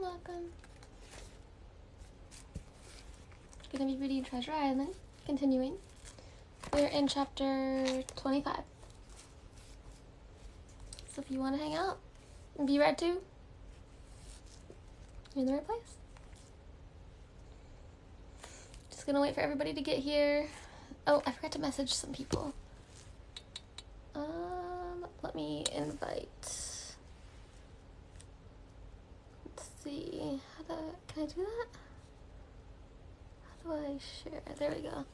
welcome. Gonna be reading Treasure Island, continuing. We're in chapter 25. So if you want to hang out and be read to, you're in the right place. Just gonna wait for everybody to get here. Oh, I forgot to message some people. Let me invite. Let's see. Can I do that? How do I share? There we go.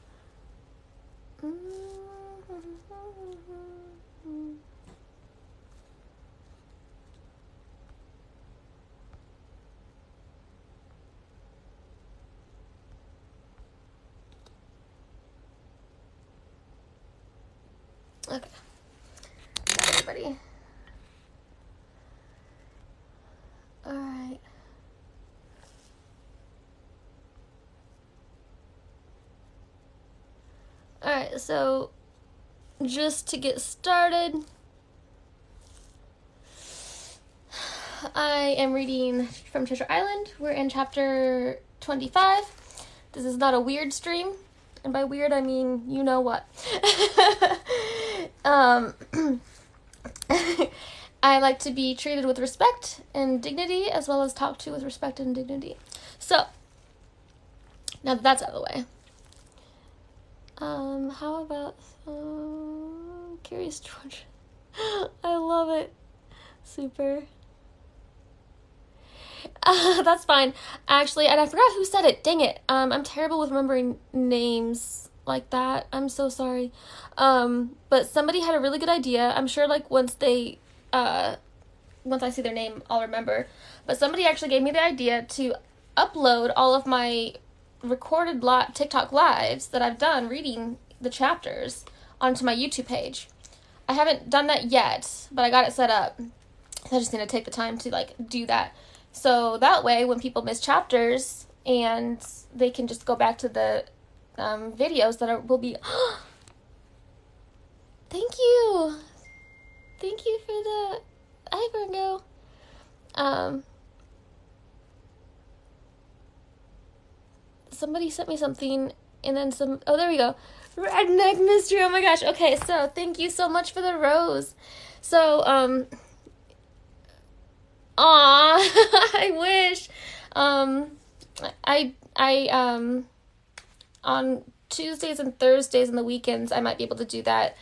Okay. Got everybody. Alright. Alright, so just to get started, I am reading from Treasure Island. We're in chapter 25. This is not a weird stream, and by weird I mean you know what. I like to be treated with respect and dignity, as well as talked to with respect and dignity. So, now that that's out of the way, how about Curious George? I love it. Super. That's fine. Actually, and I forgot who said it. Dang it. I'm terrible with remembering names like that. I'm so sorry. But somebody had a really good idea. I'm sure, like, once I see their name, I'll remember. But somebody actually gave me the idea to upload all of my recorded TikTok lives that I've done reading the chapters onto my YouTube page. I haven't done that yet, but I got it set up. So I just need to take the time to, like, do that. So that way, when people miss chapters, and they can just go back to the videos that will be... Thank you! Thank you for the... Hi, Virgo. Somebody sent me something, and then some... Oh, there we go. Redneck Mystery. Oh my gosh. Okay, so thank you so much for the rose. So, aw, I wish. On Tuesdays and Thursdays and the weekends, I might be able to do that.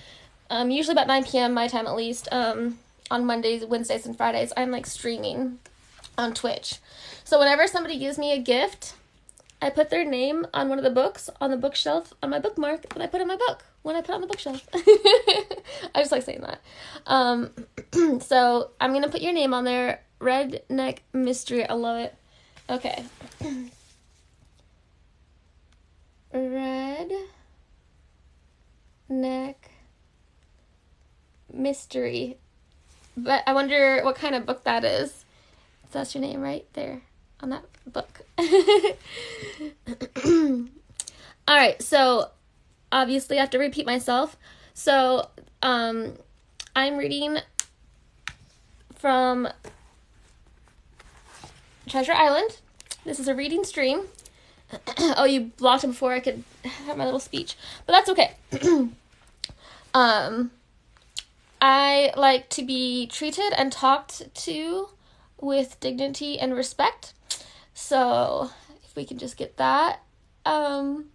Usually about 9 p.m. my time at least. On Mondays, Wednesdays, and Fridays, I'm like streaming on Twitch. So whenever somebody gives me a gift, I put their name on one of the books on the bookshelf on my bookmark that I put in my book when I put it on the bookshelf. I just like saying that. So I'm going to put your name on there. Redneck Mystery. I love it. Okay. Redneck Mystery. But I wonder what kind of book that is. So that's your name right there on that book. Alright, so obviously I have to repeat myself. So I'm reading from Treasure Island. This is a reading stream. Oh, you blocked it before I could have my little speech. But that's okay. I like to be treated and talked to with dignity and respect. So, if we can just get that going,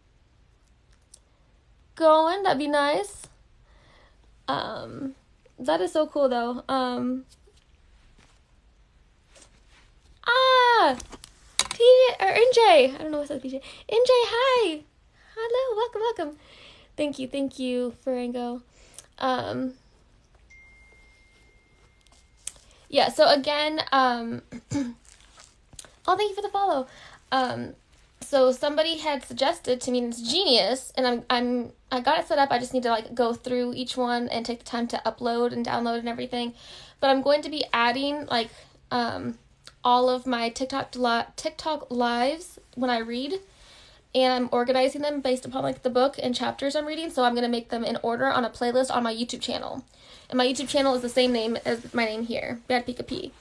that'd be nice. That is so cool, though. PJ, or NJ. I don't know what says PJ. NJ, hi. Hello, welcome. Thank you, Farango. Yeah, so again, oh, thank you for the follow. So somebody had suggested to me, and it's genius, and I got it set up. I just need to, like, go through each one and take the time to upload and download and everything. But I'm going to be adding, like, all of my TikTok lives when I read, and I'm organizing them based upon, like, the book and chapters I'm reading. So I'm going to make them in order on a playlist on my YouTube channel. And my YouTube channel is the same name as my name here, Bad Pika P.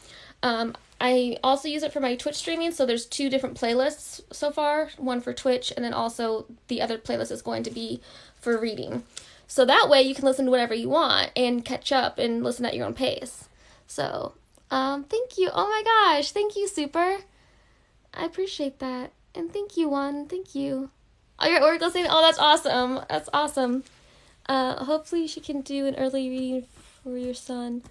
I also use it for my Twitch streaming, so there's 2 different playlists so far, one for Twitch, and then also the other playlist is going to be for reading. So that way you can listen to whatever you want and catch up and listen at your own pace. So, thank you. Oh my gosh, thank you, Super. I appreciate that. And thank you, Juan. Thank you. Oh, your Oracle saying, oh, that's awesome. That's awesome. Hopefully she can do an early reading for your son.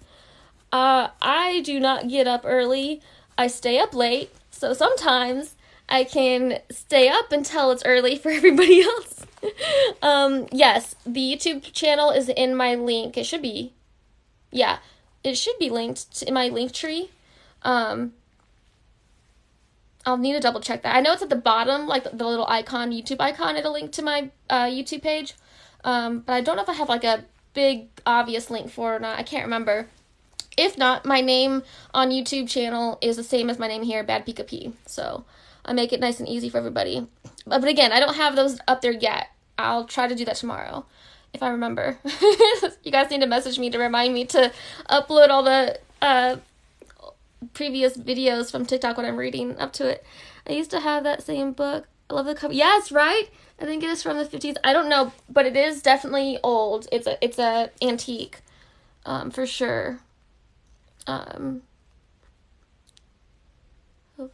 I do not get up early. I stay up late. So sometimes I can stay up until it's early for everybody else. Yes, the YouTube channel is in my link. It should be. Yeah, it should be linked in my link tree. I'll need to double check that. I know it's at the bottom, like the little icon, YouTube icon. It'll link to my YouTube page. But I don't know if I have like a big obvious link for it or not. I can't remember. If not, my name on YouTube channel is the same as my name here, Bad Pika P. So I make it nice and easy for everybody. But again, I don't have those up there yet. I'll try to do that tomorrow if I remember. You guys need to message me to remind me to upload all the previous videos from TikTok when I'm reading up to it. I used to have that same book. I love the cover. Yes, right? I think it is from the 50s. I don't know, but it is definitely old. It's a antique, for sure. Hopefully,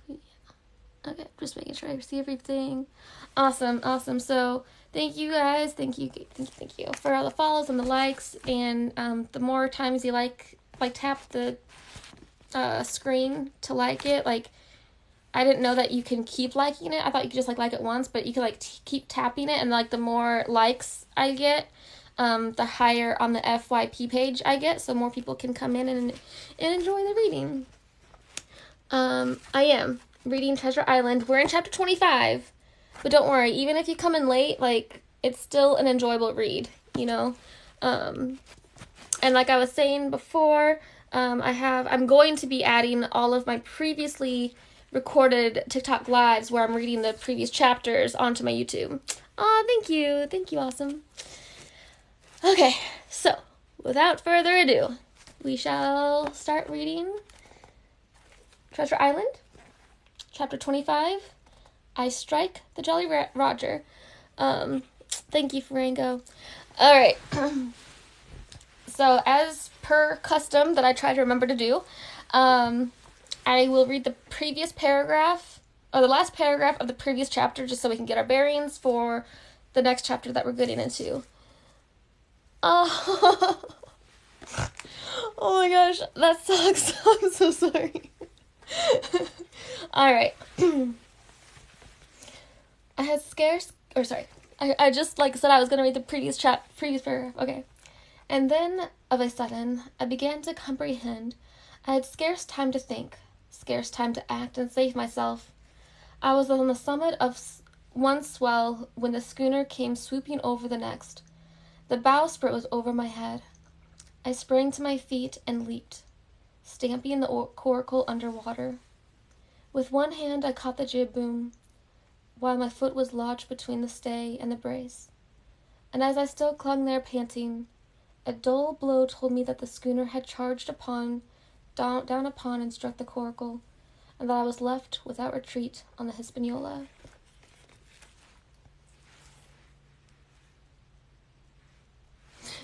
yeah. Okay, just making sure I see everything. Awesome. So thank you guys. Thank you for all the follows and the likes. And the more times you like tap the screen to like it, like I didn't know that you can keep liking it. I thought you could just like it once, but you could like keep tapping it, and like the more likes I get, the higher on the FYP page I get, so more people can come in and enjoy the reading. I am reading Treasure Island. We're in chapter 25, but don't worry, even if you come in late, like it's still an enjoyable read, you know. And like I was saying before, I'm going to be adding all of my previously recorded TikTok lives where I'm reading the previous chapters onto my YouTube. Oh, thank you, awesome. Okay, so without further ado, we shall start reading Treasure Island, chapter 25. I strike the Jolly Roger. Thank you, Farango. All right. So as per custom that I try to remember to do, I will read the previous paragraph, or the last paragraph of the previous chapter, just so we can get our bearings for the next chapter that we're getting into. Oh, oh my gosh, that sucks. I'm so sorry. Alright. I just said I was going to read the previous paragraph. Okay. And then, of a sudden, I began to comprehend. I had scarce time to think, scarce time to act and save myself. I was on the summit of one swell when the schooner came swooping over the next. The bowsprit was over my head. I sprang to my feet and leaped, stamping the coracle under water. With one hand I caught the jib boom, while my foot was lodged between the stay and the brace. And as I still clung there panting, a dull blow told me that the schooner had charged down upon and struck the coracle, and that I was left without retreat on the Hispaniola.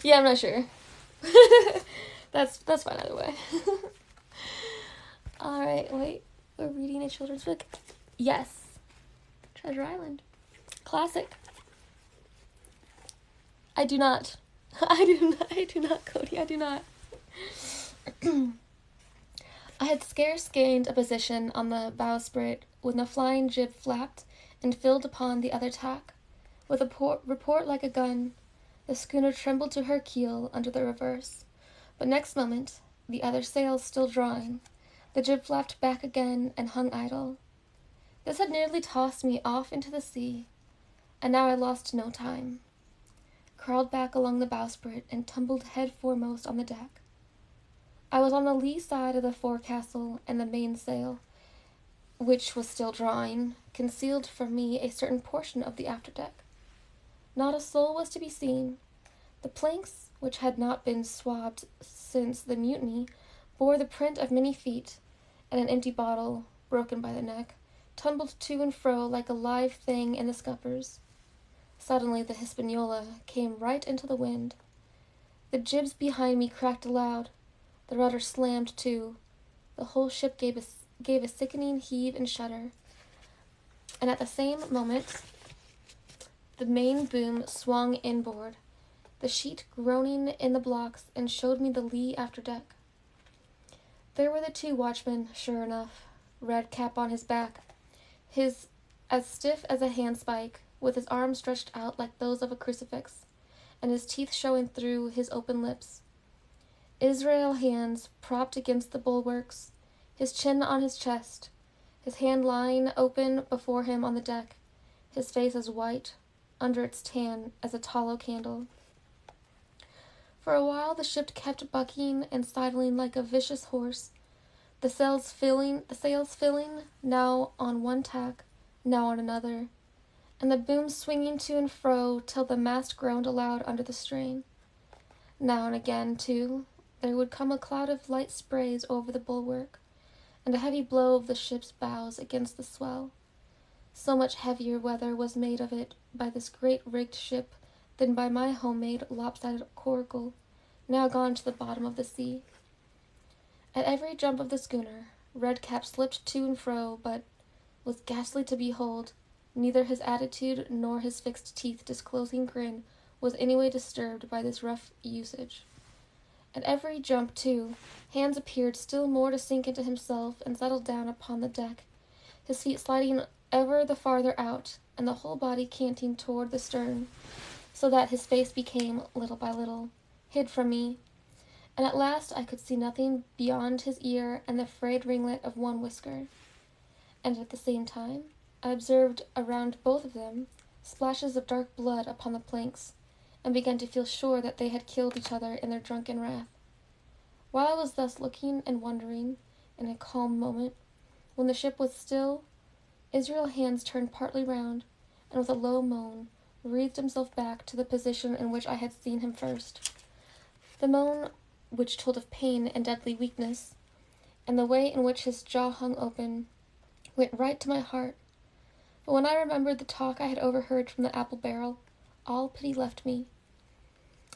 Yeah, I'm not sure. That's fine either way. Alright, wait. We're reading a children's book? Yes. Treasure Island. Classic. I do not, Cody, I do not. I had scarce gained a position on the bowsprit when the flying jib flapped and filled upon the other tack. With a report like a gun, the schooner trembled to her keel under the reverse, but next moment, the other sails still drawing, the jib flapped back again and hung idle. This had nearly tossed me off into the sea, and now I lost no time. Crawled back along the bowsprit and tumbled head foremost on the deck. I was on the lee side of the forecastle, and the mainsail, which was still drawing, concealed from me a certain portion of the afterdeck. Not a soul was to be seen. The planks, which had not been swabbed since the mutiny, bore the print of many feet, and an empty bottle, broken by the neck, tumbled to and fro like a live thing in the scuppers. Suddenly the Hispaniola came right into the wind. The jibs behind me cracked aloud. The rudder slammed to. The whole ship gave a sickening heave and shudder. And at the same moment, the main boom swung inboard, the sheet groaning in the blocks, and showed me the lee after deck. There were the two watchmen, sure enough, red cap on his back, his as stiff as a handspike, with his arms stretched out like those of a crucifix, and his teeth showing through his open lips. Israel hands propped against the bulwarks, his chin on his chest, his hand lying open before him on the deck, his face as white, under its tan, as a tallow candle. For a while the ship kept bucking and sidling like a vicious horse, the sails filling, now on one tack, now on another, and the boom swinging to and fro till the mast groaned aloud under the strain. Now and again, too, there would come a cloud of light sprays over the bulwark, and a heavy blow of the ship's bows against the swell. So much heavier weather was made of it by this great rigged ship than by my homemade lopsided coracle, now gone to the bottom of the sea. At every jump of the schooner, Redcap slipped to and fro, but was ghastly to behold. Neither his attitude nor his fixed teeth disclosing grin was any way disturbed by this rough usage. At every jump, too, Hans appeared still more to sink into himself and settle down upon the deck, his feet sliding ever the farther out, and the whole body canting toward the stern, so that his face became, little by little, hid from me, and at last I could see nothing beyond his ear and the frayed ringlet of one whisker. And at the same time, I observed around both of them splashes of dark blood upon the planks, and began to feel sure that they had killed each other in their drunken wrath. While I was thus looking and wondering, in a calm moment, when the ship was still, Israel Hands turned partly round, and with a low moan, wreathed himself back to the position in which I had seen him first. The moan, which told of pain and deadly weakness, and the way in which his jaw hung open, went right to my heart. But when I remembered the talk I had overheard from the apple barrel, all pity left me.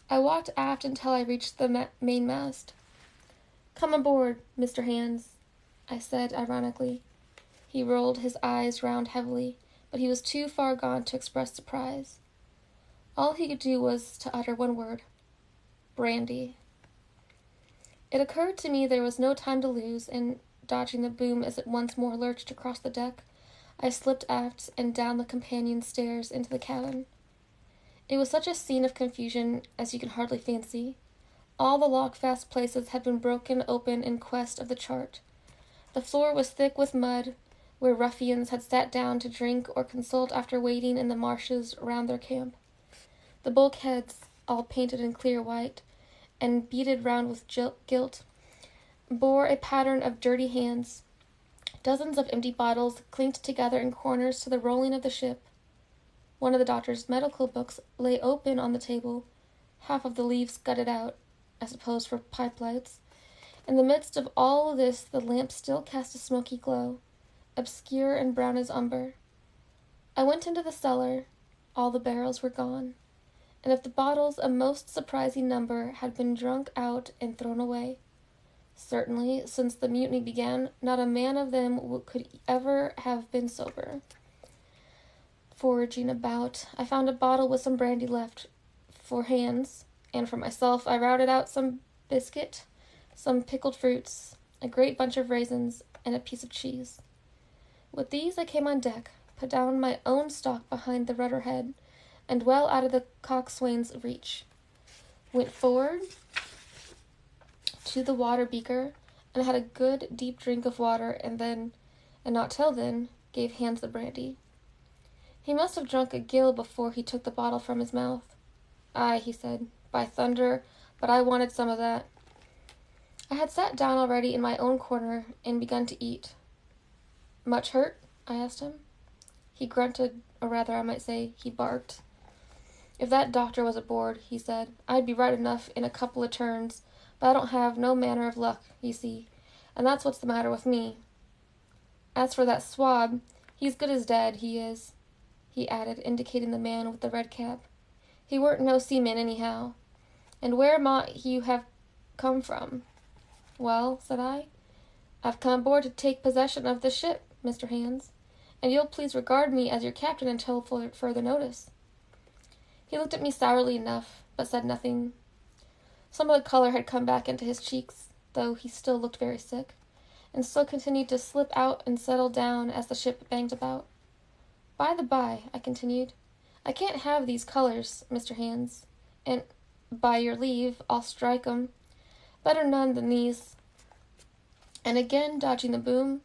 I walked aft until I reached the mainmast. "Come aboard, Mr. Hands," I said ironically. He rolled his eyes round heavily, but he was too far gone to express surprise. All he could do was to utter one word: brandy. It occurred to me there was no time to lose, and dodging the boom as it once more lurched across the deck, I slipped aft and down the companion stairs into the cabin. It was such a scene of confusion as you can hardly fancy. All the lock-fast places had been broken open in quest of the chart. The floor was thick with mud, where ruffians had sat down to drink or consult after wading in the marshes round their camp. The bulkheads, all painted in clear white, and beaded round with gilt, bore a pattern of dirty hands. Dozens of empty bottles clinked together in corners to the rolling of the ship. One of the doctor's medical books lay open on the table, half of the leaves gutted out, I suppose for pipe lights. In the midst of all this the lamp still cast a smoky glow, obscure and brown as umber. I went into the cellar. All the barrels were gone, and of the bottles a most surprising number had been drunk out and thrown away. Certainly, since the mutiny began, not a man of them could ever have been sober. Foraging about, I found a bottle with some brandy left for Hands, and for myself I routed out some biscuit, some pickled fruits, a great bunch of raisins, and a piece of cheese. With these I came on deck, put down my own stock behind the rudder-head, and well out of the coxswain's reach, went forward to the water beaker, and had a good deep drink of water, and then, and not till then, gave Hands the brandy. He must have drunk a gill before he took the bottle from his mouth. "Aye," he said, "by thunder, but I wanted some of that." I had sat down already in my own corner and begun to eat. "Much hurt?" I asked him. He grunted, or rather I might say he barked. "If that doctor was aboard," he said, "I'd be right enough in a couple of turns, but I don't have no manner of luck, you see, and that's what's the matter with me. As for that swab, he's good as dead, he is," he added, indicating the man with the red cap. "He weren't no seaman anyhow. And where might you have come from?" "Well," said I, "I've come aboard to take possession of the ship, Mr. Hands, and you'll please regard me as your captain until further notice." He looked at me sourly enough, but said nothing. Some of the color had come back into his cheeks, though he still looked very sick, and still continued to slip out and settle down as the ship banged about. "By the by," I continued, "I can't have these colors, Mr. Hands, and, by your leave, I'll strike 'em. Better none than these." And again, dodging the boom,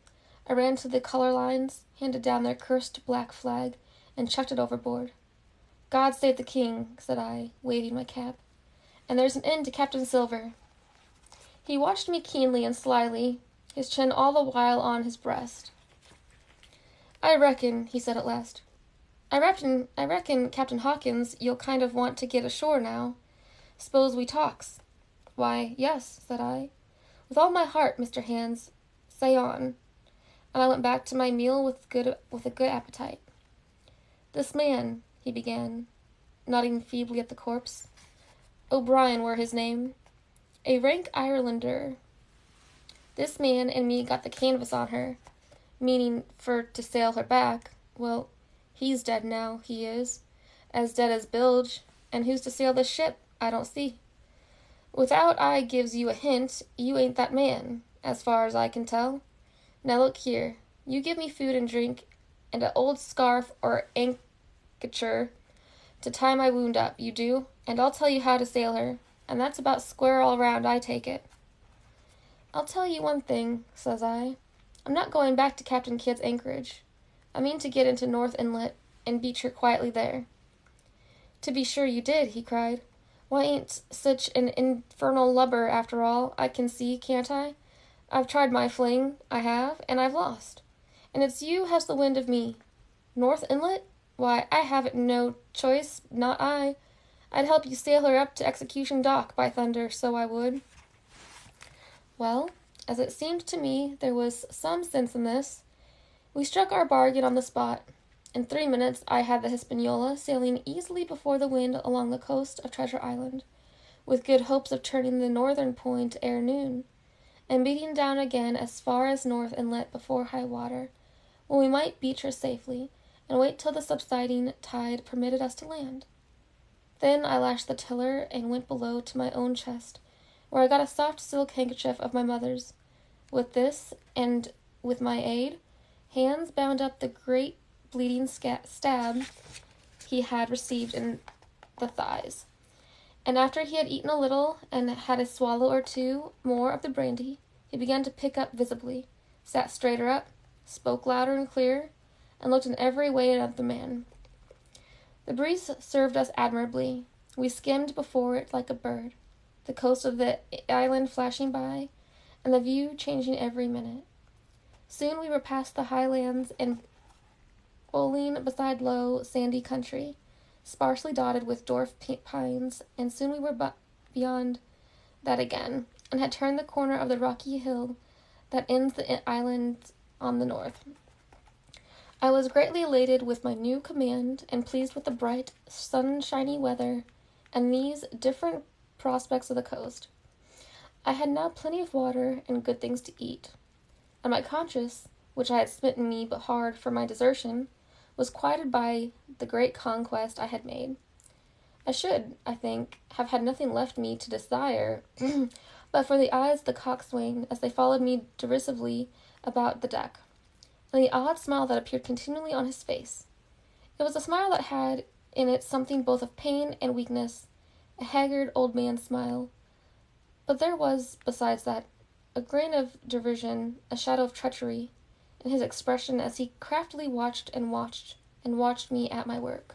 I ran to the color lines, handed down their cursed black flag, and chucked it overboard. "God save the king," said I, waving my cap, "and there's an end to Captain Silver." He watched me keenly and slyly, his chin all the while on his breast. "I reckon," he said at last, I reckon, Captain Hawkins, you'll kind of want to get ashore now. S'pose we talks." "Why, yes," said I. "With all my heart, Mr. Hands. Say on." And I went back to my meal with a good appetite. "This man," he began, nodding feebly at the corpse. "O'Brien were his name. A rank Irelander. This man and me got the canvas on her, meaning for to sail her back. Well, he's dead now, he is. As dead as bilge, and who's to sail this ship, I don't see. Without I gives you a hint, you ain't that man, as far as I can tell. Now look here, you give me food and drink, and a old scarf or handkercher to tie my wound up, you do, and I'll tell you how to sail her, and that's about square all round, I take it." "I'll tell you one thing," says I. "I'm not going back to Captain Kidd's anchorage. I mean to get into North Inlet and beach her quietly there." "To be sure you did," he cried. "Why, ain't such an infernal lubber after all, I can see, can't I? I've tried my fling, I have, and I've lost. And it's you has the wind of me. North Inlet? Why, I haven't no choice, not I. I'd help you sail her up to Execution Dock, by thunder, so I would." Well, as it seemed to me there was some sense in this, we struck our bargain on the spot. In 3 minutes I had the Hispaniola sailing easily before the wind along the coast of Treasure Island, with good hopes of turning the northern point ere noon, and beating down again as far as North Inlet before high water, when we might beach her safely, and wait till the subsiding tide permitted us to land. Then I lashed the tiller and went below to my own chest, where I got a soft silk handkerchief of my mother's. With this, and with my aid, Hands bound up the great bleeding stab he had received in the thighs, and after he had eaten a little and had a swallow or two more of the brandy, he began to pick up visibly, sat straighter up, spoke louder and clearer, and looked in every way at the man. The breeze served us admirably. We skimmed before it like a bird, the coast of the island flashing by, and the view changing every minute. Soon we were past the highlands and bowling beside low, sandy country, sparsely dotted with dwarf pines, and soon we were beyond that again, and had turned the corner of the rocky hill that ends the island on the north. I was greatly elated with my new command, and pleased with the bright, sunshiny weather, and these different prospects of the coast. I had now plenty of water and good things to eat, and my conscience, which I had smitten me but hard for my desertion, was quieted by the great conquest I had made. I should, I think, have had nothing left me to desire, but for the eyes of the coxswain as they followed me derisively about the deck, and the odd smile that appeared continually on his face. It was a smile that had in it something both of pain and weakness, a haggard old man's smile, but there was, besides that, a grain of derision, a shadow of treachery, in his expression as he craftily watched me at my work.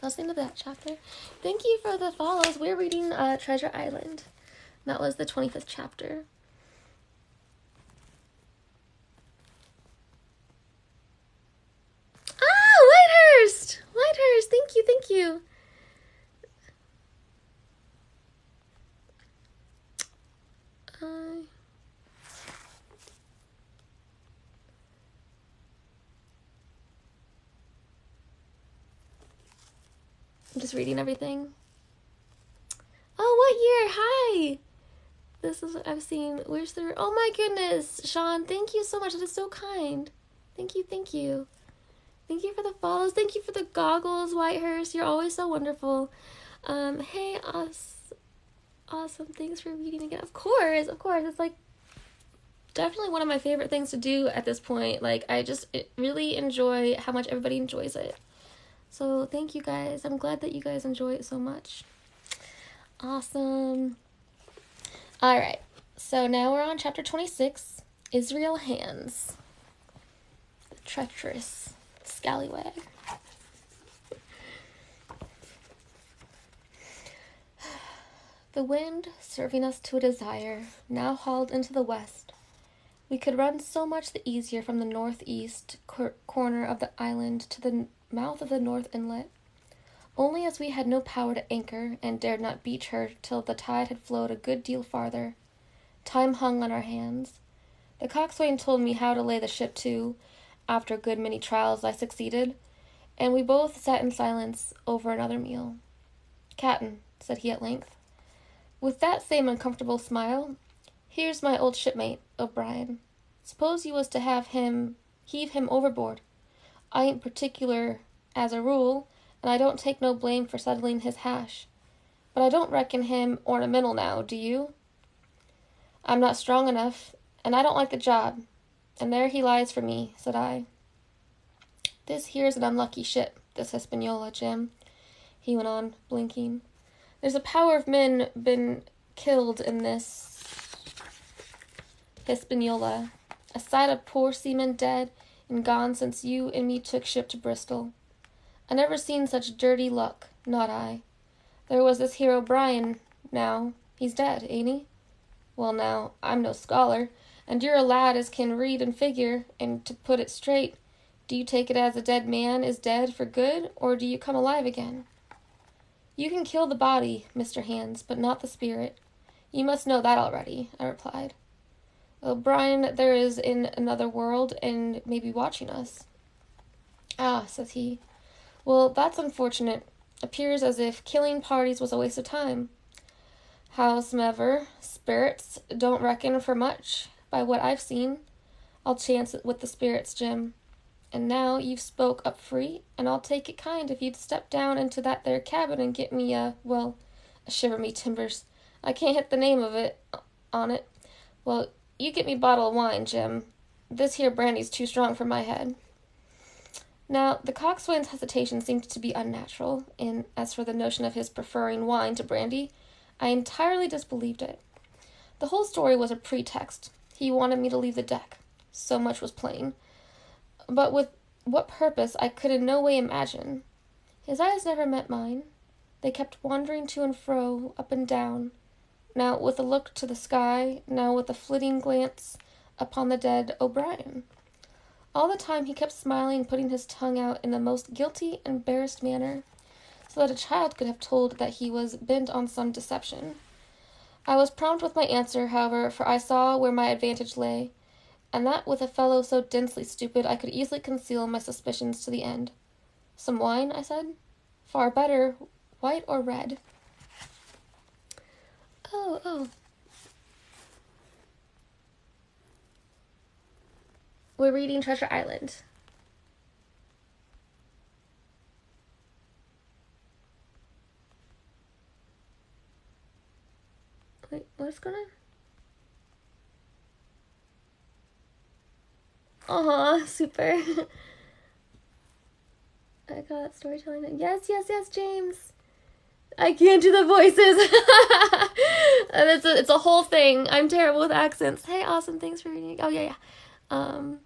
That's the end of that chapter. Thank you for the follows. We're reading Treasure Island. That was the 25th chapter. Ah, Whitehurst! Whitehurst, thank you. I'm just reading everything. Oh, what year? Hi! This is what I've seen. Where's the... Oh my goodness, Sean, thank you so much. That is so kind. Thank you, thank you. Thank you for the follows. Thank you for the goggles, Whitehurst. You're always so wonderful. Hey, awesome. Thanks for reading again. Of course. It's like definitely one of my favorite things to do at this point. Like, I just really enjoy how much everybody enjoys it. So thank you guys. I'm glad that you guys enjoy it so much. Awesome. All right. So now we're on chapter 26, Israel Hands. The treacherous scallywag. The wind, serving us to a desire, now hauled into the west. We could run so much the easier from the northeast corner of the island to the mouth of the north inlet. Only as we had no power to anchor, and dared not beach her till the tide had flowed a good deal farther. Time hung on our hands. The coxswain told me how to lay the ship to. After a good many trials I succeeded, and we both sat in silence over another meal. "Captain," said he at length, with that same uncomfortable smile, "here's my old shipmate, O'Brien. Suppose you was to heave him overboard. I ain't particular as a rule, and I don't take no blame for settling his hash. But I don't reckon him ornamental now, do you?" "I'm not strong enough, and I don't like the job, and there he lies for me," said I. "This here's an unlucky ship, this Hispaniola, Jim," he went on, blinking. "There's a power of men been killed in this Hispaniola. A sight of poor seamen dead and gone since you and me took ship to Bristol. I never seen such dirty luck, not I. There was this here O'Brien, now. He's dead, ain't he? Well, now, I'm no scholar, and you're a lad as can read and figure, and to put it straight, do you take it as a dead man is dead for good, or do you come alive again?" "You can kill the body, Mr. Hands, but not the spirit. You must know that already," I replied. "O'Brien there is in another world, and may be watching us." "Ah," says he. "Well, that's unfortunate. Appears as if killing parties was a waste of time. Howsomever, spirits don't reckon for much, by what I've seen. I'll chance it with the spirits, Jim. And now you've spoke up free, and I'll take it kind if you'd step down into that there cabin and get me a shiver me timbers. I can't hit the name of it on it. Well, you get me a bottle of wine, Jim. This here brandy's too strong for my head." Now, the coxswain's hesitation seemed to be unnatural, and as for the notion of his preferring wine to brandy, I entirely disbelieved it. The whole story was a pretext. He wanted me to leave the deck. So much was plain. But with what purpose I could in no way imagine. His eyes never met mine. They kept wandering to and fro, up and down, now with a look to the sky, now with a flitting glance upon the dead O'Brien. All the time he kept smiling, putting his tongue out in the most guilty, embarrassed manner, so that a child could have told that he was bent on some deception. I was prompt with my answer, however, for I saw where my advantage lay, and that with a fellow so densely stupid I could easily conceal my suspicions to the end. "Some wine?" I said. "Far better, white or red." Oh. We're reading Treasure Island. Wait, what's going on? Aw, super. I got storytelling. Yes, James. I can't do the voices. It's a whole thing. I'm terrible with accents. Hey, awesome. Thanks for reading. Oh, yeah. Hello.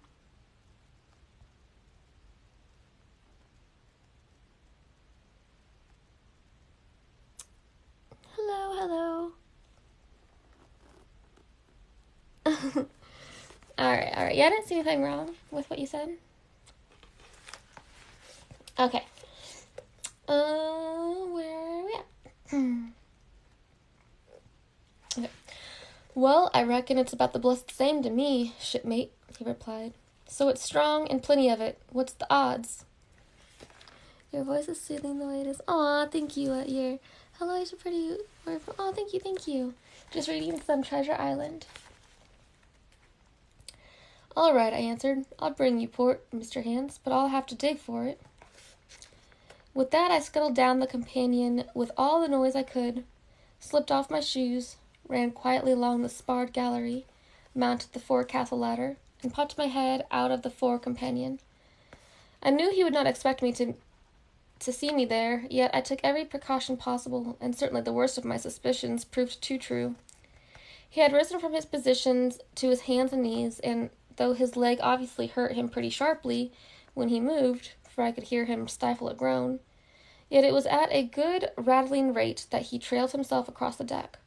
Alright. Yeah, I didn't see anything wrong with what you said. Okay. Where are we at? Okay. "Well, I reckon it's about the blessed same to me, shipmate," he replied. "So it's strong and plenty of it. What's the odds?" Your voice is soothing the way it is. Aw, thank you, your hello is a pretty word. Oh, thank you. Just reading some Treasure Island. All right, I answered. I'll bring you port, Mr. Hands, but I'll have to dig for it. With that, I scuttled down the companion with all the noise I could, slipped off my shoes, ran quietly along the sparred gallery, mounted the forecastle ladder, and popped my head out of the fore companion. I knew he would not expect me to see me there, yet I took every precaution possible, and certainly the worst of my suspicions proved too true. He had risen from his positions to his hands and knees, and though his leg obviously hurt him pretty sharply when he moved, for I could hear him stifle a groan, yet it was at a good rattling rate that he trailed himself across the deck.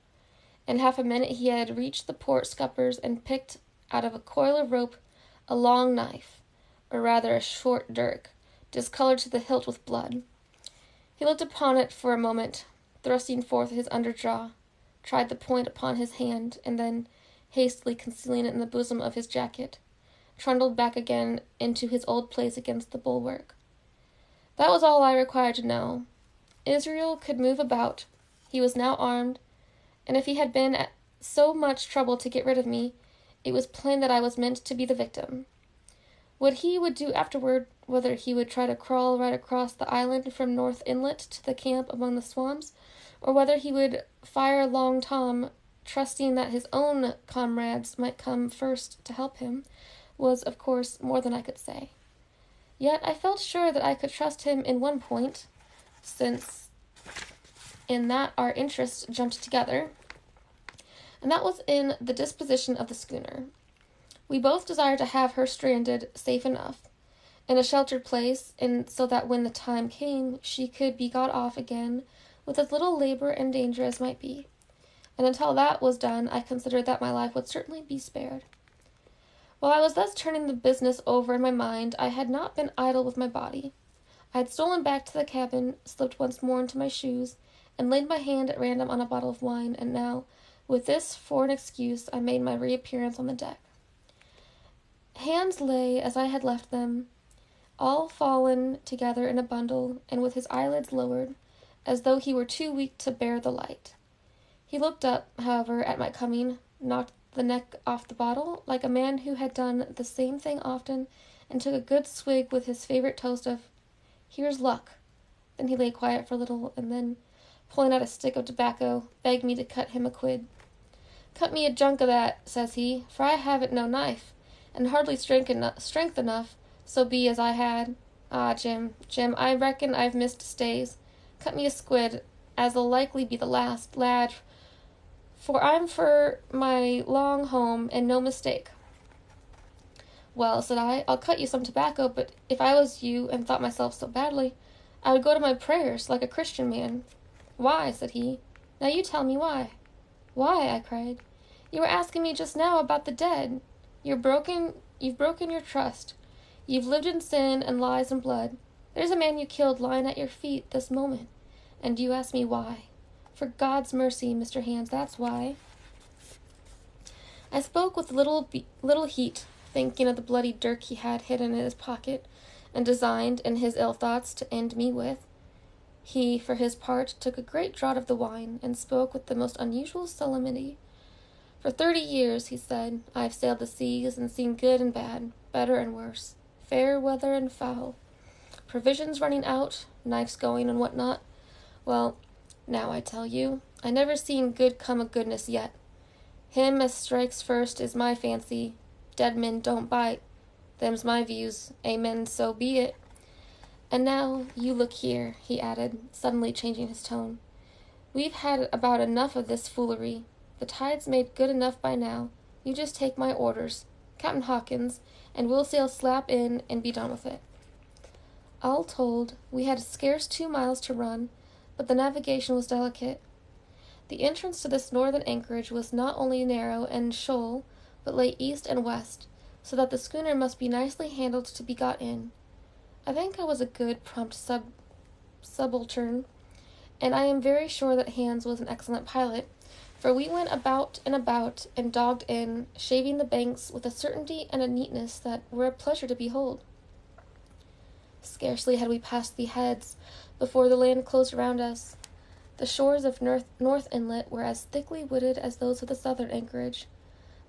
In half a minute he had reached the port scuppers and picked out of a coil of rope a long knife, or rather a short dirk, discolored to the hilt with blood. He looked upon it for a moment, thrusting forth his under jaw, tried the point upon his hand, and then, hastily concealing it in the bosom of his jacket, trundled back again into his old place against the bulwark. That was all I required to know. Israel could move about. He was now armed, and if he had been at so much trouble to get rid of me, it was plain that I was meant to be the victim. What he would do afterward, whether he would try to crawl right across the island from North Inlet to the camp among the swamps, or whether he would fire Long Tom, trusting that his own comrades might come first to help him, was, of course, more than I could say. Yet I felt sure that I could trust him in one point, since in that our interests jumped together, and that was in the disposition of the schooner. We both desired to have her stranded safe enough, in a sheltered place, and so that when the time came, she could be got off again with as little labor and danger as might be. And until that was done, I considered that my life would certainly be spared. While I was thus turning the business over in my mind, I had not been idle with my body. I had stolen back to the cabin, slipped once more into my shoes, and laid my hand at random on a bottle of wine, and now, with this for an excuse, I made my reappearance on the deck. Hands lay as I had left them, all fallen together in a bundle, and with his eyelids lowered, as though he were too weak to bear the light. He looked up, however, at my coming, knocked the neck off the bottle, like a man who had done the same thing often, and took a good swig with his favorite toast of, "Here's luck." Then he lay quiet for a little, and then, pulling out a stick of tobacco, begged me to cut him a quid. "Cut me a junk o' that," says he, "for I haven't no knife, and hardly strength enough, so be as I had. Ah, Jim, I reckon I've missed stays. Cut me a squid, as'll likely be the last, lad, for I'm for my long home, and no mistake." "Well," said I, "I'll cut you some tobacco, but if I was you, and thought myself so badly, I would go to my prayers, like a Christian man." "Why?" said he. "Now you tell me why." "Why?" I cried. "You were asking me just now about the dead. You've broken your trust. You've lived in sin and lies and blood. There's a man you killed lying at your feet this moment, and you ask me why. For God's mercy, Mr. Hands, that's why." I spoke with little heat, thinking of the bloody dirk he had hidden in his pocket, and designed, in his ill thoughts, to end me with. He, for his part, took a great draught of the wine, and spoke with the most unusual solemnity. "For 30 years, he said, I have sailed the seas, and seen good and bad, better and worse, fair weather and foul, provisions running out, knives going, and what not. Well, now I tell you, I never seen good come of goodness yet. Him as strikes first is my fancy. Dead men don't bite. Them's my views. Amen, so be it. And now, you look here," he added, suddenly changing his tone. "We've had about enough of this foolery. The tide's made good enough by now. You just take my orders, Captain Hawkins, and we'll sail slap in and be done with it." All told, we had scarce 2 miles to run, but the navigation was delicate. The entrance to this northern anchorage was not only narrow and shoal, but lay east and west, so that the schooner must be nicely handled to be got in. I think I was a good, prompt subaltern, and I am very sure that Hands was an excellent pilot, for we went about and dogged in, shaving the banks with a certainty and a neatness that were a pleasure to behold. Scarcely had we passed the heads before the land closed around us. The shores of North Inlet were as thickly wooded as those of the southern anchorage,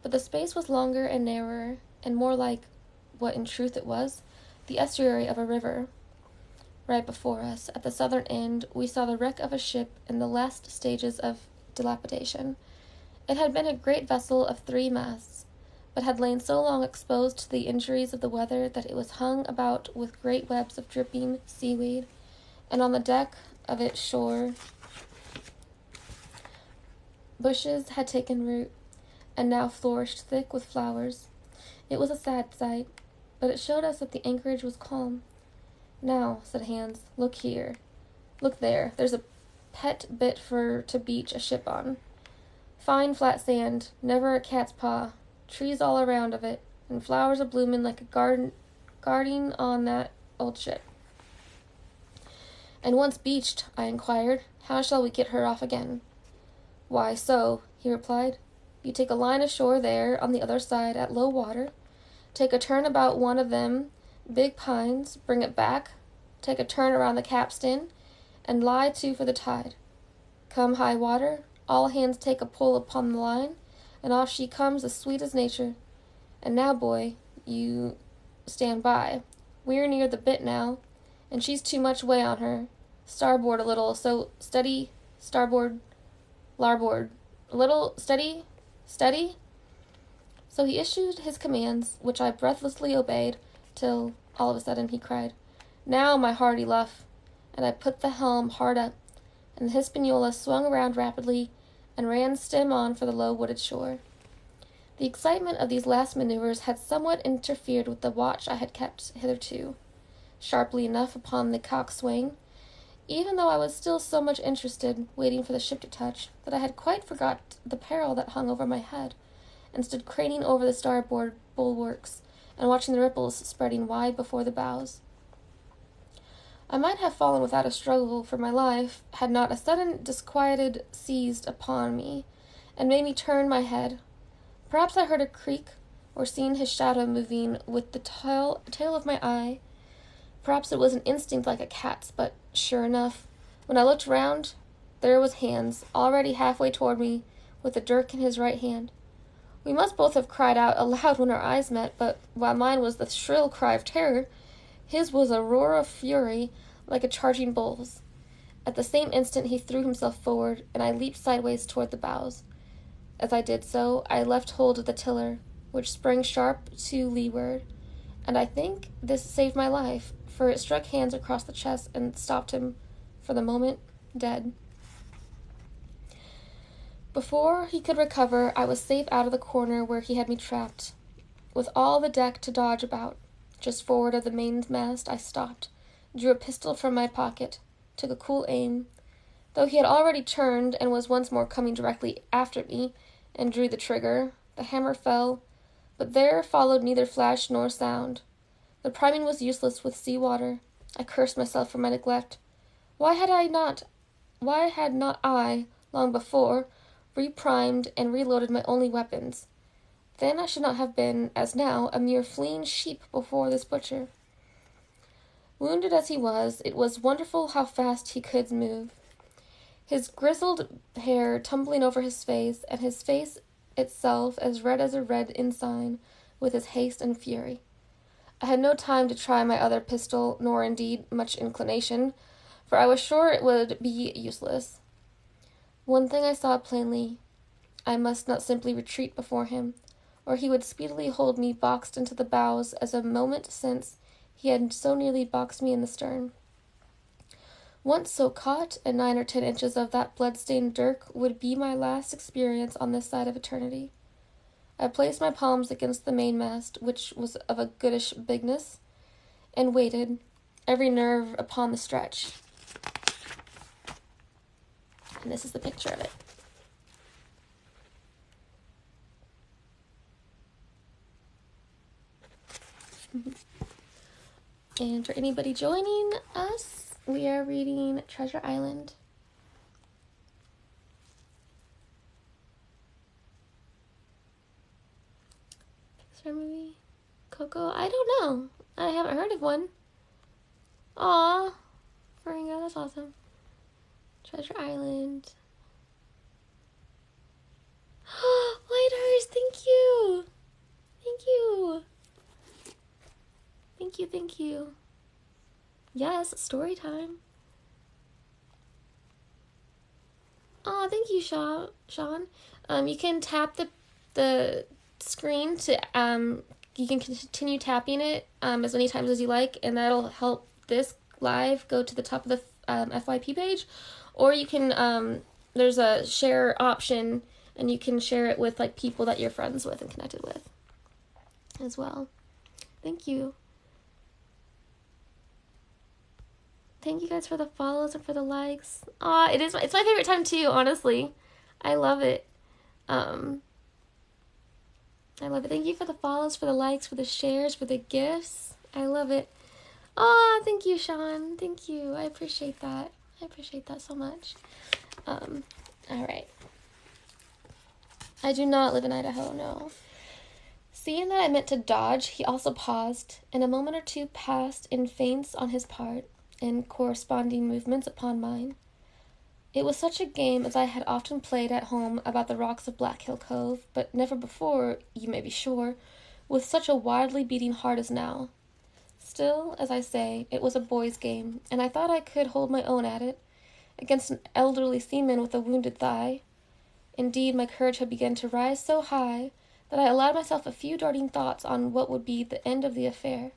but the space was longer and narrower, and more like, what in truth it was, the estuary of a river. Right before us, at the southern end, we saw the wreck of a ship in the last stages of dilapidation. It had been a great vessel of 3 masts, but had lain so long exposed to the injuries of the weather that it was hung about with great webs of dripping seaweed, and on the deck of its shore bushes had taken root, and now flourished thick with flowers. It was a sad sight, but it showed us that the anchorage was calm. "Now," said Hans, "look here. Look there. There's a pet bit to beach a ship on. Fine flat sand, never a cat's paw, trees all around of it, and flowers a bloomin' like a guarding on that old ship." "And once beached," I inquired, "how shall we get her off again?" "Why, so," he replied. "You take a line ashore there on the other side at low water, take a turn about one of them big pines, bring it back, take a turn around the capstan, and lie to for the tide. Come high water, all hands take a pull upon the line, and off she comes as sweet as nature. And now, boy, you stand by. We're near the bit now, and she's too much way on her. Starboard a little, so steady, starboard, larboard, a little, steady, steady." So he issued his commands, which I breathlessly obeyed, till, all of a sudden, he cried, "Now, my hearty luff," and I put the helm hard up, and the Hispaniola swung around rapidly and ran stem on for the low wooded shore. The excitement of these last maneuvers had somewhat interfered with the watch I had kept hitherto, sharply enough upon the coxswain, even though I was still so much interested, waiting for the ship to touch, that I had quite forgot the peril that hung over my head, and stood craning over the starboard bulwarks, and watching the ripples spreading wide before the bows. I might have fallen without a struggle for my life, had not a sudden disquietude seized upon me, and made me turn my head. Perhaps I heard a creak, or seen his shadow moving with the tail of my eye. Perhaps it was an instinct like a cat's, but, sure enough, when I looked round, there was Hans, already halfway toward me, with a dirk in his right hand. We must both have cried out aloud when our eyes met, but while mine was the shrill cry of terror, his was a roar of fury, like a charging bull's. At the same instant he threw himself forward, and I leaped sideways toward the bows. As I did so, I left hold of the tiller, which sprang sharp to leeward, and I think this saved my life, for it struck Hans across the chest and stopped him, for the moment, dead. Before he could recover, I was safe out of the corner where he had me trapped. With all the deck to dodge about, just forward of the mainmast, I stopped, drew a pistol from my pocket, took a cool aim, though he had already turned and was once more coming directly after me, and drew the trigger. The hammer fell, but there followed neither flash nor sound. The priming was useless with sea water. I cursed myself for my neglect. Why had not I, long before, reprimed and reloaded my only weapons? Then I should not have been, as now, a mere fleeing sheep before this butcher. Wounded as he was, it was wonderful how fast he could move. His grizzled hair tumbling over his face, and his face itself as red as a red ensign with his haste and fury. I had no time to try my other pistol, nor indeed much inclination, for I was sure it would be useless. One thing I saw plainly: I must not simply retreat before him, or he would speedily hold me boxed into the bows, as a moment since he had so nearly boxed me in the stern. Once so caught, and 9 or 10 inches of that blood-stained dirk would be my last experience on this side of eternity. I placed my palms against the mainmast, which was of a goodish bigness, and waited, every nerve upon the stretch. And this is the picture of it. And for anybody joining us, we are reading Treasure Island. Pixar movie? Coco? I don't know. I haven't heard of one. Aw, Feringa, that's awesome. Treasure Island. Lighters, thank you. Thank you. Thank you, thank you. Yes, story time. Oh, thank you, Sean. You can tap the screen to you can continue tapping it as many times as you like, and that'll help this live go to the top of the FYP page, or you can there's a share option, and you can share it with like people that you're friends with and connected with as well. Thank you. Thank you guys for the follows and for the likes. It's my favorite time too, honestly. I love it. I love it. Thank you for the follows, for the likes, for the shares, for the gifts. I love it. Thank you, Sean. Thank you. I appreciate that. I appreciate that so much. All right. I do not live in Idaho, no. Seeing that I meant to dodge, he also paused, and a moment or two passed in feints on his part, and corresponding movements upon mine. It was such a game as I had often played at home about the rocks of Black Hill Cove, but never before, you may be sure, with such a wildly beating heart as now. Still, as I say, it was a boy's game, and I thought I could hold my own at it, against an elderly seaman with a wounded thigh. Indeed, my courage had begun to rise so high that I allowed myself a few darting thoughts on what would be the end of the affair,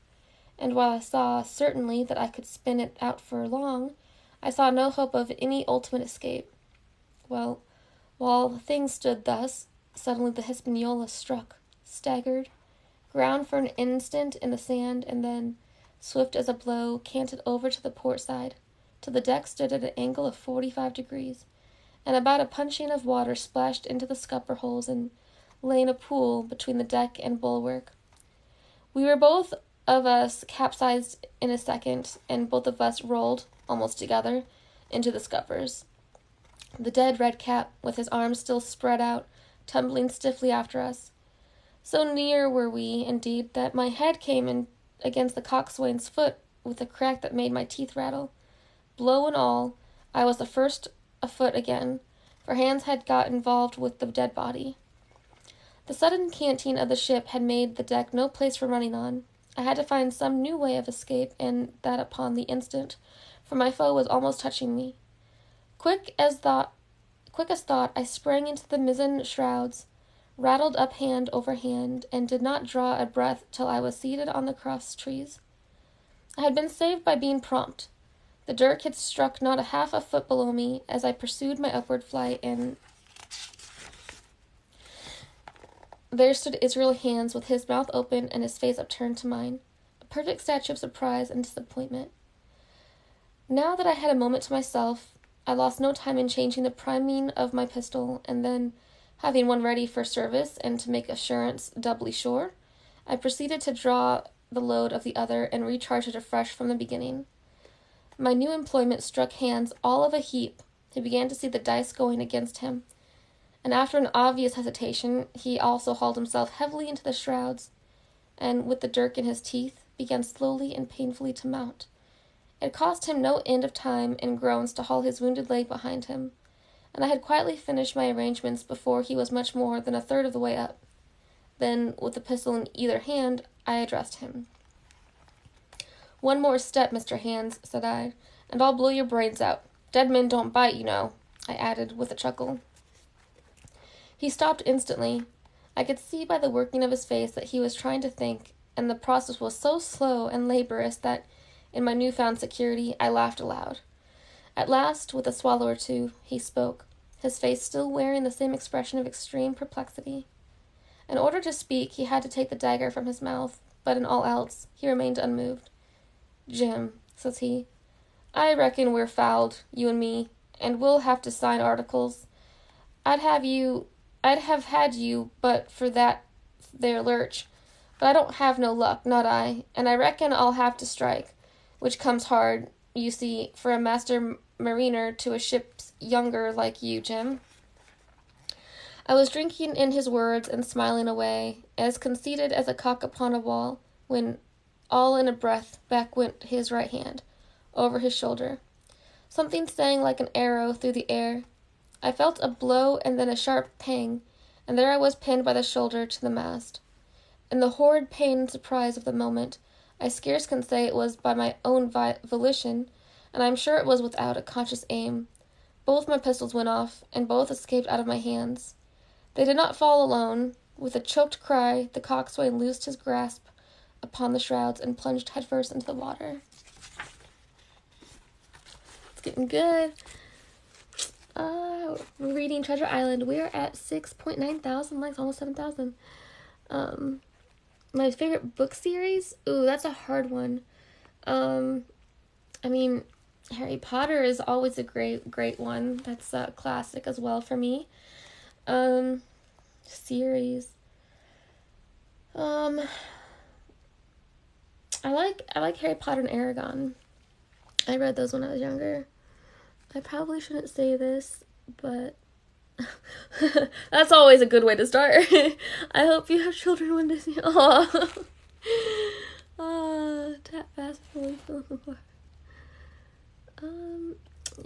and while I saw certainly that I could spin it out for long, I saw no hope of any ultimate escape. Well, while things stood thus, suddenly the Hispaniola struck, staggered, ground for an instant in the sand, and then, swift as a blow, canted over to the port side, till the deck stood at an angle of 45 degrees, and about a puncheon of water splashed into the scupper holes and lay in a pool between the deck and bulwark. We were both of us capsized in a second, and both of us rolled, almost together, into the scuppers. The dead Redcap, with his arms still spread out, tumbling stiffly after us. So near were we, indeed, that my head came in against the coxswain's foot with a crack that made my teeth rattle. Blow and all, I was the first afoot again, for hands had got involved with the dead body. The sudden canting of the ship had made the deck no place for running on. I had to find some new way of escape, and that upon the instant, for my foe was almost touching me. Quick as thought, I sprang into the mizzen shrouds, rattled up hand over hand, and did not draw a breath till I was seated on the cross trees. I had been saved by being prompt. The dirk had struck not a half a foot below me as I pursued my upward flight, and there stood Israel Hands with his mouth open and his face upturned to mine, a perfect statue of surprise and disappointment. Now that I had a moment to myself, I lost no time in changing the priming of my pistol, and then, having one ready for service and to make assurance doubly sure, I proceeded to draw the load of the other and recharge it afresh from the beginning. My new employment struck Hands all of a heap. He began to see the dice going against him, and after an obvious hesitation, he also hauled himself heavily into the shrouds, and, with the dirk in his teeth, began slowly and painfully to mount. It cost him no end of time and groans to haul his wounded leg behind him, and I had quietly finished my arrangements before he was much more than a third of the way up. Then, with the pistol in either hand, I addressed him. "One more step, Mr. Hands," said I, "and I'll blow your brains out. Dead men don't bite, you know," I added, with a chuckle. He stopped instantly. I could see by the working of his face that he was trying to think, and the process was so slow and laborious that, in my newfound security, I laughed aloud. At last, with a swallow or two, he spoke, his face still wearing the same expression of extreme perplexity. In order to speak, he had to take the dagger from his mouth, but in all else, he remained unmoved. "Jim," says he, "I reckon we're fouled, you and me, and we'll have to sign articles. I'd have had you but for that there lurch, but I don't have no luck, not I, and I reckon I'll have to strike, which comes hard, you see, for a master mariner to a ship's younger like you, Jim." I was drinking in his words and smiling away, as conceited as a cock upon a wall, when, all in a breath, back went his right hand. over his shoulder. Something sang like an arrow through the air. I felt a blow and then a sharp pang, and there I was pinned by the shoulder to the mast. In the horrid pain and surprise of the moment, I scarce can say it was by my own volition, and I am sure it was without a conscious aim. Both my pistols went off, and both escaped out of my hands. They did not fall alone. With a choked cry, the coxswain loosed his grasp upon the shrouds and plunged headfirst into the water. It's getting good. We're reading Treasure Island. We are at 6.9 thousand likes, almost 7,000. My favorite book series? Ooh, that's a hard one. I mean, Harry Potter is always a great one. That's a classic as well for me. Series. I like Harry Potter and Aragon. I read those when I was younger. I probably shouldn't say this, but that's always a good way to start. I hope you have children when Disney. Aww. Tap fast before we fill the bar.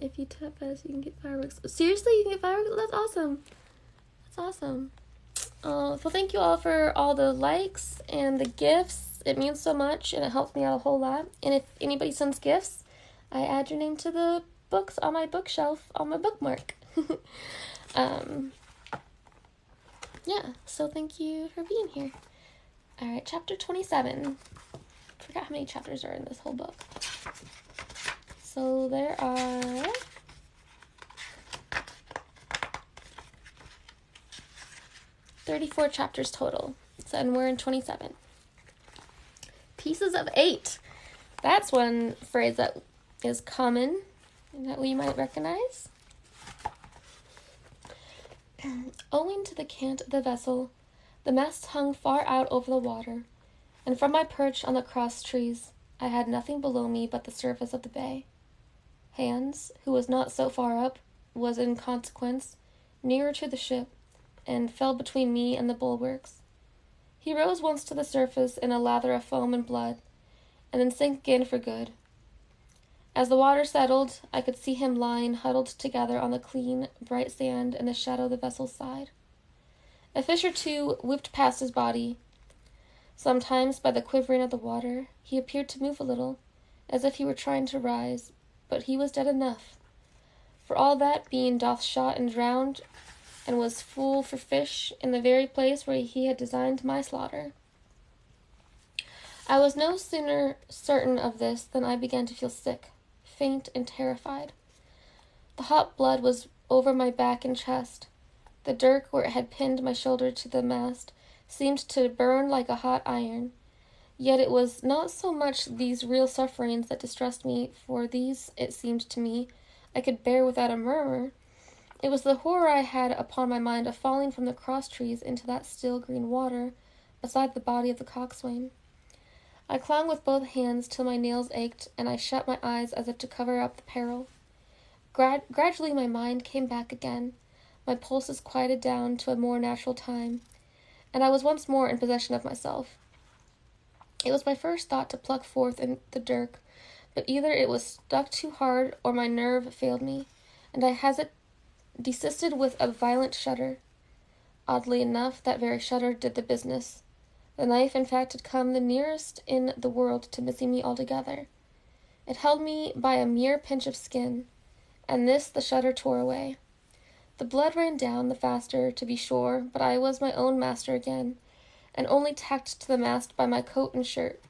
If you tap fast, you can get fireworks. Seriously, you can get fireworks? That's awesome. That's awesome. So thank you all for all the likes and the gifts. It means so much, and it helps me out a whole lot. And if anybody sends gifts, I add your name to the books on my bookshelf on my bookmark. Yeah, so thank you for being here. Alright, chapter 27. I forgot how many chapters are in this whole book. So there are 34 chapters total. And we're in 27. Pieces of 8. That's one phrase that is common and that we might recognize. Owing to the cant of the vessel, the mast hung far out over the water, and from my perch on the cross trees, I had nothing below me but the surface of the bay. Hans, who was not so far up, was in consequence nearer to the ship, and fell between me and the bulwarks. He rose once to the surface in a lather of foam and blood, and then sank again for good. As the water settled, I could see him lying huddled together on the clean, bright sand in the shadow of the vessel's side. A fish or two whipped past his body. Sometimes, by the quivering of the water, he appeared to move a little, as if he were trying to rise, but he was dead enough. For all that, being doth shot and drowned, and was full for fish in the very place where he had designed my slaughter. I was no sooner certain of this than I began to feel sick, faint, and terrified. The hot blood was over my back and chest. The dirk, where it had pinned my shoulder to the mast, seemed to burn like a hot iron. Yet it was not so much these real sufferings that distressed me, for these, it seemed to me, I could bear without a murmur. It was the horror I had upon my mind of falling from the cross trees into that still green water, beside the body of the coxswain. I clung with both hands till my nails ached, and I shut my eyes as if to cover up the peril. Gradually my mind came back again, my pulses quieted down to a more natural time, and I was once more in possession of myself. It was my first thought to pluck forth in the dirk, but either it was stuck too hard or my nerve failed me, and I desisted with a violent shudder. Oddly enough, that very shudder did the business. The knife, in fact, had come the nearest in the world to missing me altogether. It held me by a mere pinch of skin, and this the shudder tore away. The blood ran down the faster, to be sure, but I was my own master again, and only tacked to the mast by my coat and shirt.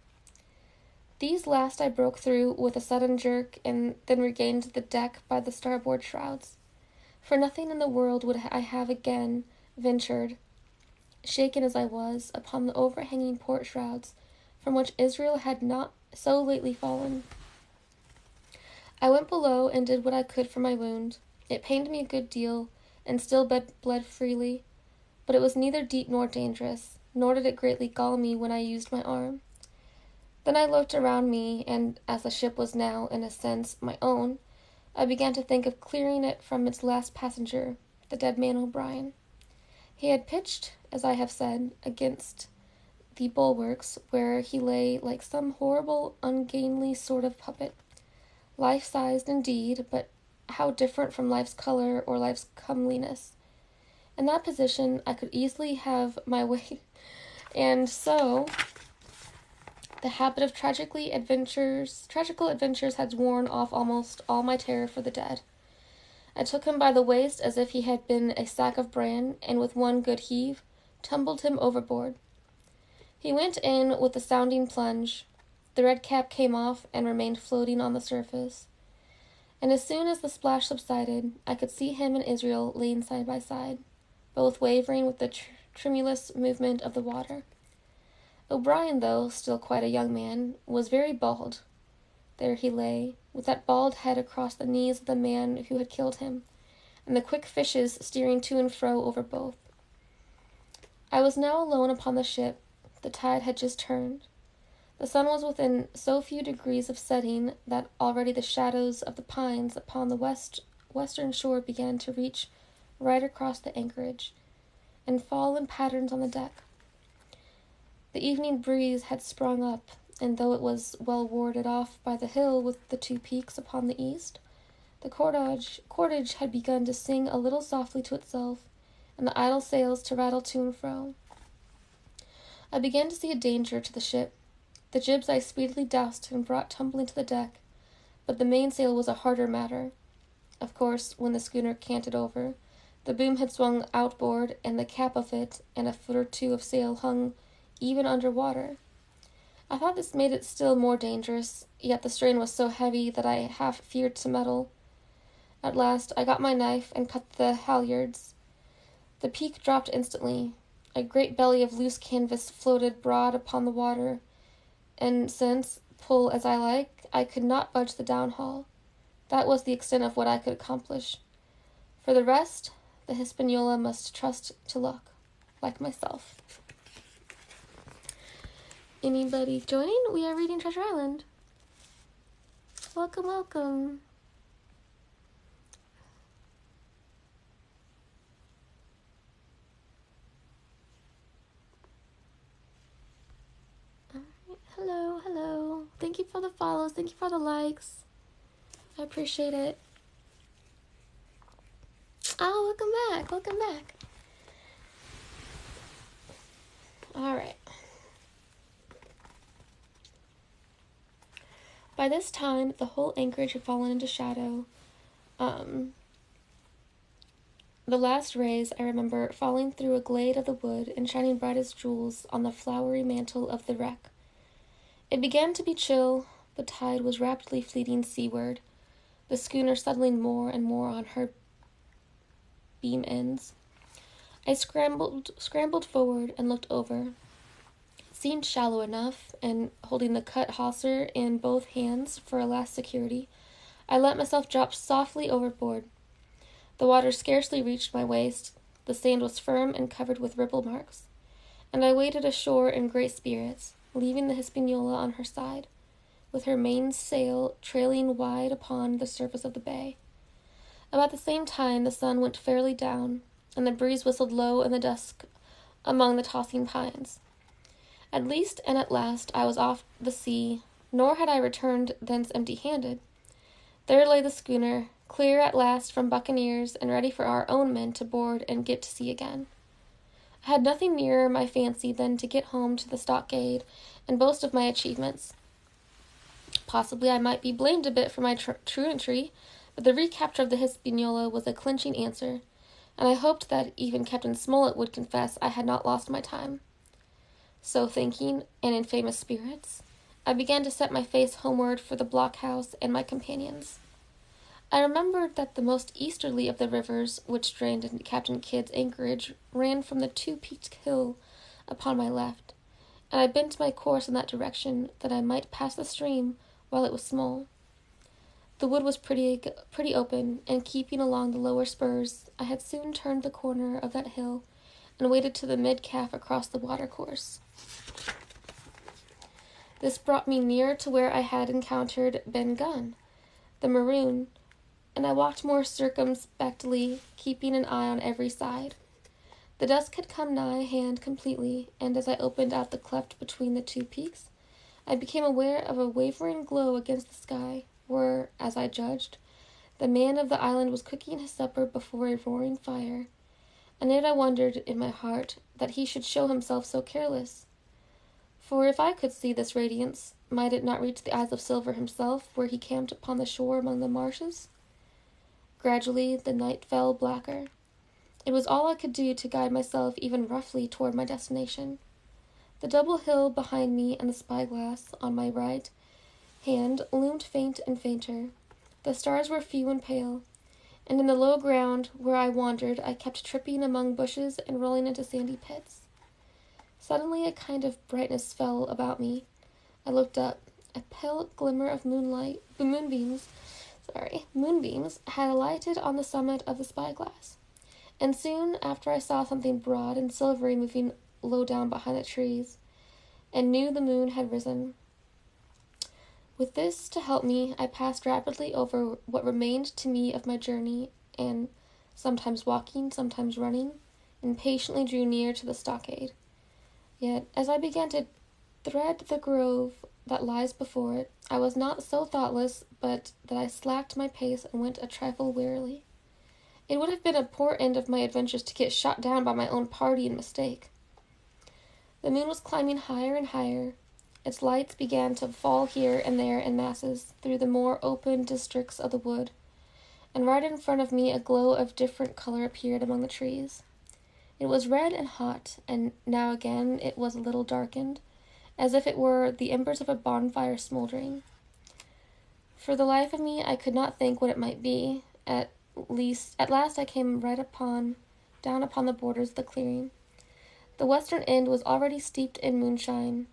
These last I broke through with a sudden jerk, and then regained the deck by the starboard shrouds. For nothing in the world would I have again ventured, shaken as I was, upon the overhanging port shrouds, from which Israel had not so lately fallen. I went below and did what I could for my wound. It pained me a good deal, and still bled freely, but it was neither deep nor dangerous, nor did it greatly gall me when I used my arm. Then I looked around me, and as the ship was now, in a sense, my own, I began to think of clearing it from its last passenger, the dead man O'Brien. He had pitched, as I have said, against the bulwarks, where he lay like some horrible, ungainly sort of puppet, life-sized indeed, but how different from life's color or life's comeliness. In that position, I could easily have my way, and so the habit of tragical adventures had worn off almost all my terror for the dead. I took him by the waist as if he had been a sack of bran, and with one good heave, tumbled him overboard. He went in with a sounding plunge. The red cap came off and remained floating on the surface. And as soon as the splash subsided, I could see him and Israel laying side by side, both wavering with the tremulous movement of the water. O'Brien, though still quite a young man, was very bald. There he lay, with that bald head across the knees of the man who had killed him, and the quick fishes steering to and fro over both. I was now alone upon the ship. The tide had just turned. The sun was within so few degrees of setting that already the shadows of the pines upon the western shore began to reach right across the anchorage, and fall in patterns on the deck. The evening breeze had sprung up, and though it was well warded off by the hill with the two peaks upon the east, the cordage had begun to sing a little softly to itself, and the idle sails to rattle to and fro. I began to see a danger to the ship. The jibs I speedily doused and brought tumbling to the deck, but the mainsail was a harder matter. Of course, when the schooner canted over, the boom had swung outboard, and the cap of it and a foot or two of sail hung even under water. I thought this made it still more dangerous, yet the strain was so heavy that I half feared to meddle. At last I got my knife and cut the halyards. The peak dropped instantly. A great belly of loose canvas floated broad upon the water, and since, pull as I like, I could not budge the downhaul. That was the extent of what I could accomplish. For the rest, the Hispaniola must trust to luck, like myself. Anybody joining? We are reading Treasure Island. Welcome, welcome. Hello, hello. Thank you for the follows. Thank you for the likes. I appreciate it. Oh, welcome back. Welcome back. All right. By this time, the whole anchorage had fallen into shadow. The last rays, I remember, falling through a glade of the wood and shining bright as jewels on the flowery mantle of the wreck. It began to be chill. The tide was rapidly fleeting seaward, the schooner settling more and more on her beam ends. I scrambled forward and looked over. It seemed shallow enough, and holding the cut hawser in both hands for a last security, I let myself drop softly overboard. The water scarcely reached my waist. The sand was firm and covered with ripple marks, and I waded ashore in great spirits, leaving the Hispaniola on her side, with her mainsail trailing wide upon the surface of the bay. About the same time the sun went fairly down, and the breeze whistled low in the dusk among the tossing pines. At least and at last I was off the sea, nor had I returned thence empty-handed. There lay the schooner, clear at last from buccaneers, and ready for our own men to board and get to sea again. I had nothing nearer my fancy than to get home to the stockade and boast of my achievements. Possibly I might be blamed a bit for my truantry, but the recapture of the Hispaniola was a clinching answer, and I hoped that even Captain Smollett would confess I had not lost my time. So thinking, and in famous spirits, I began to set my face homeward for the blockhouse and my companions. I remembered that the most easterly of the rivers which drained into Captain Kidd's anchorage ran from the two-peaked hill upon my left, and I bent my course in that direction that I might pass the stream while it was small. The wood was pretty open, and keeping along the lower spurs, I had soon turned the corner of that hill and waded to the mid-calf across the watercourse. This brought me near to where I had encountered Ben Gunn, the maroon, and I walked more circumspectly, keeping an eye on every side. The dusk had come nigh hand completely, and as I opened out the cleft between the two peaks, I became aware of a wavering glow against the sky. where, as I judged, the man of the island was cooking his supper before a roaring fire, and yet I wondered in my heart that he should show himself so careless. For if I could see this radiance, might it not reach the eyes of Silver himself, where he camped upon the shore among the marshes? Gradually the night fell blacker. It was all I could do to guide myself even roughly toward my destination. The double hill behind me and the spyglass on my right hand loomed faint and fainter. The stars were few and pale, and in the low ground where I wandered I kept tripping among bushes and rolling into sandy pits. Suddenly a kind of brightness fell about me. I looked up. A pale glimmer of moonbeams had alighted on the summit of the spyglass, and soon after I saw something broad and silvery moving low down behind the trees, and knew the moon had risen. With this to help me, I passed rapidly over what remained to me of my journey, and, sometimes walking, sometimes running, impatiently drew near to the stockade. Yet, as I began to thread the grove that lies before it, I was not so thoughtless but that I slacked my pace and went a trifle warily. It would have been a poor end of my adventures to get shot down by my own party in mistake. The moon was climbing higher and higher. Its lights began to fall here and there in masses through the more open districts of the wood, and right in front of me a glow of different color appeared among the trees. It was red and hot, and now again it was a little darkened, as if it were the embers of a bonfire smoldering. For the life of me I could not think what it might be. At last I came down upon the borders of the clearing. The western end was already steeped in moonshine.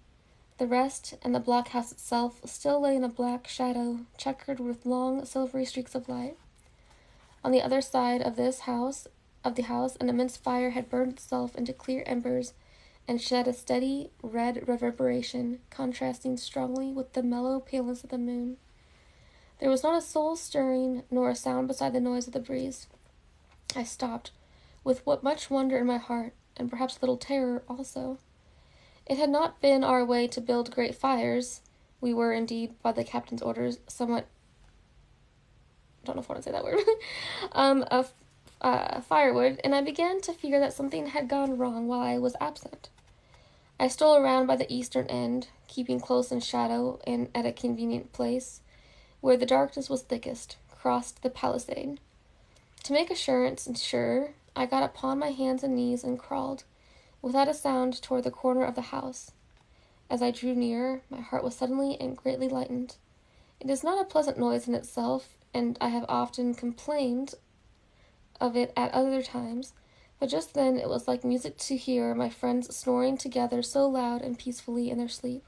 The rest, and the blockhouse itself, still lay in a black shadow, checkered with long, silvery streaks of light. On the other side of the house, an immense fire had burned itself into clear embers and shed a steady, red reverberation, contrasting strongly with the mellow paleness of the moon. There was not a soul stirring, nor a sound beside the noise of the breeze. I stopped, with what much wonder in my heart, and perhaps a little terror also. It had not been our way to build great fires. We were, indeed, by the captain's orders, somewhat, I don't know if I want to say that word, of firewood, and I began to fear that something had gone wrong while I was absent. I stole around by the eastern end, keeping close in shadow and at a convenient place, where the darkness was thickest, crossed the palisade. To make assurance sure, I got upon my hands and knees and crawled, without a sound, toward the corner of the house. As I drew nearer, my heart was suddenly and greatly lightened. It is not a pleasant noise in itself, and I have often complained of it at other times, but just then it was like music to hear my friends snoring together so loud and peacefully in their sleep.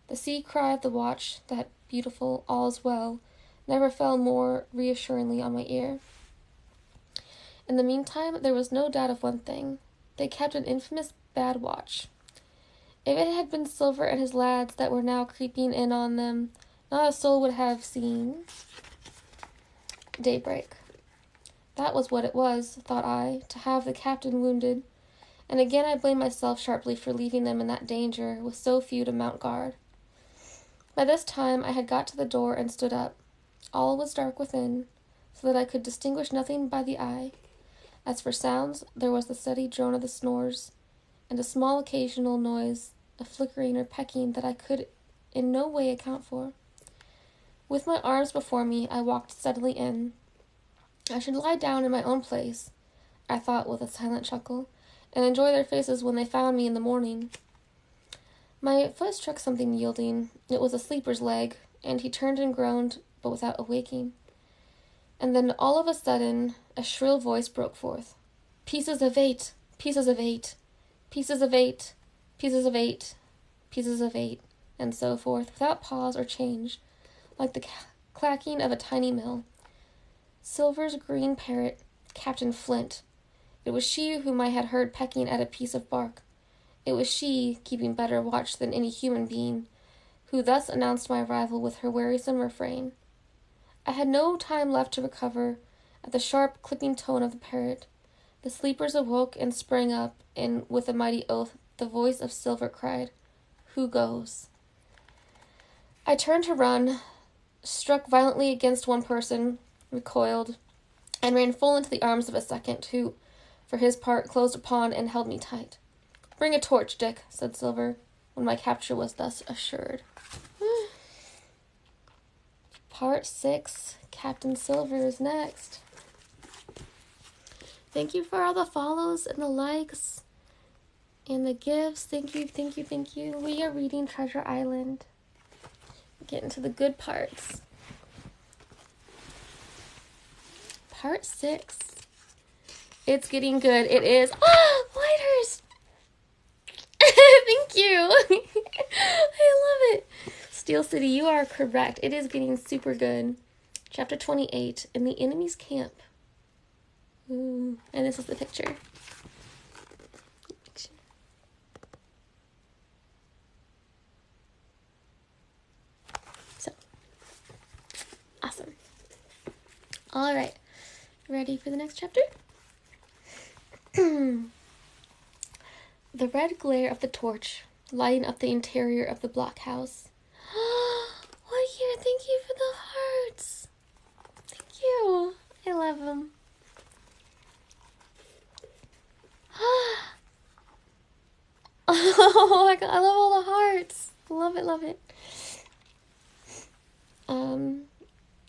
The sea cry of the watch, that beautiful "all is well," never fell more reassuringly on my ear. In the meantime, there was no doubt of one thing. They kept an infamous bad watch. If it had been Silver and his lads that were now creeping in on them, not a soul would have seen daybreak. That was what it was, thought I, to have the captain wounded, and again I blamed myself sharply for leaving them in that danger with so few to mount guard. By this time I had got to the door and stood up. All was dark within, so that I could distinguish nothing by the eye. As for sounds, there was the steady drone of the snores, and a small occasional noise, a flickering or pecking that I could in no way account for. With my arms before me, I walked steadily in. I should lie down in my own place, I thought with a silent chuckle, and enjoy their faces when they found me in the morning. My foot struck something yielding. It was a sleeper's leg, and he turned and groaned, but without awaking. And then all of a sudden a shrill voice broke forth. "Pieces of 8! Pieces of 8! Pieces of 8! Pieces of 8! Pieces of 8!" and so forth, without pause or change, like the clacking of a tiny mill. Silver's green parrot, Captain Flint. It was she whom I had heard pecking at a piece of bark. It was she, keeping better watch than any human being, who thus announced my arrival with her wearisome refrain. I had no time left to recover. At the sharp, clipping tone of the parrot, the sleepers awoke and sprang up, and with a mighty oath, the voice of Silver cried, "Who goes?" I turned to run, struck violently against one person, recoiled, and ran full into the arms of a second, who, for his part, closed upon and held me tight. "Bring a torch, Dick," said Silver, when my capture was thus assured. Part 6, Captain Silver is next. Thank you for all the follows and the likes and the gifts. Thank you, thank you, thank you. We are reading Treasure Island. Get into the good parts. Part 6. It's getting good. It is. Ah, lighters! Thank you. I love it. Steel City, you are correct. It is getting super good. Chapter 28, In the Enemy's Camp. Ooh, and this is the picture. So, awesome. All right, ready for the next chapter? The red glare of the torch, lighting up the interior of the blockhouse. What here? Thank you for the hearts. Thank you. I love them. Oh my god, I love all the hearts. Love it, love it.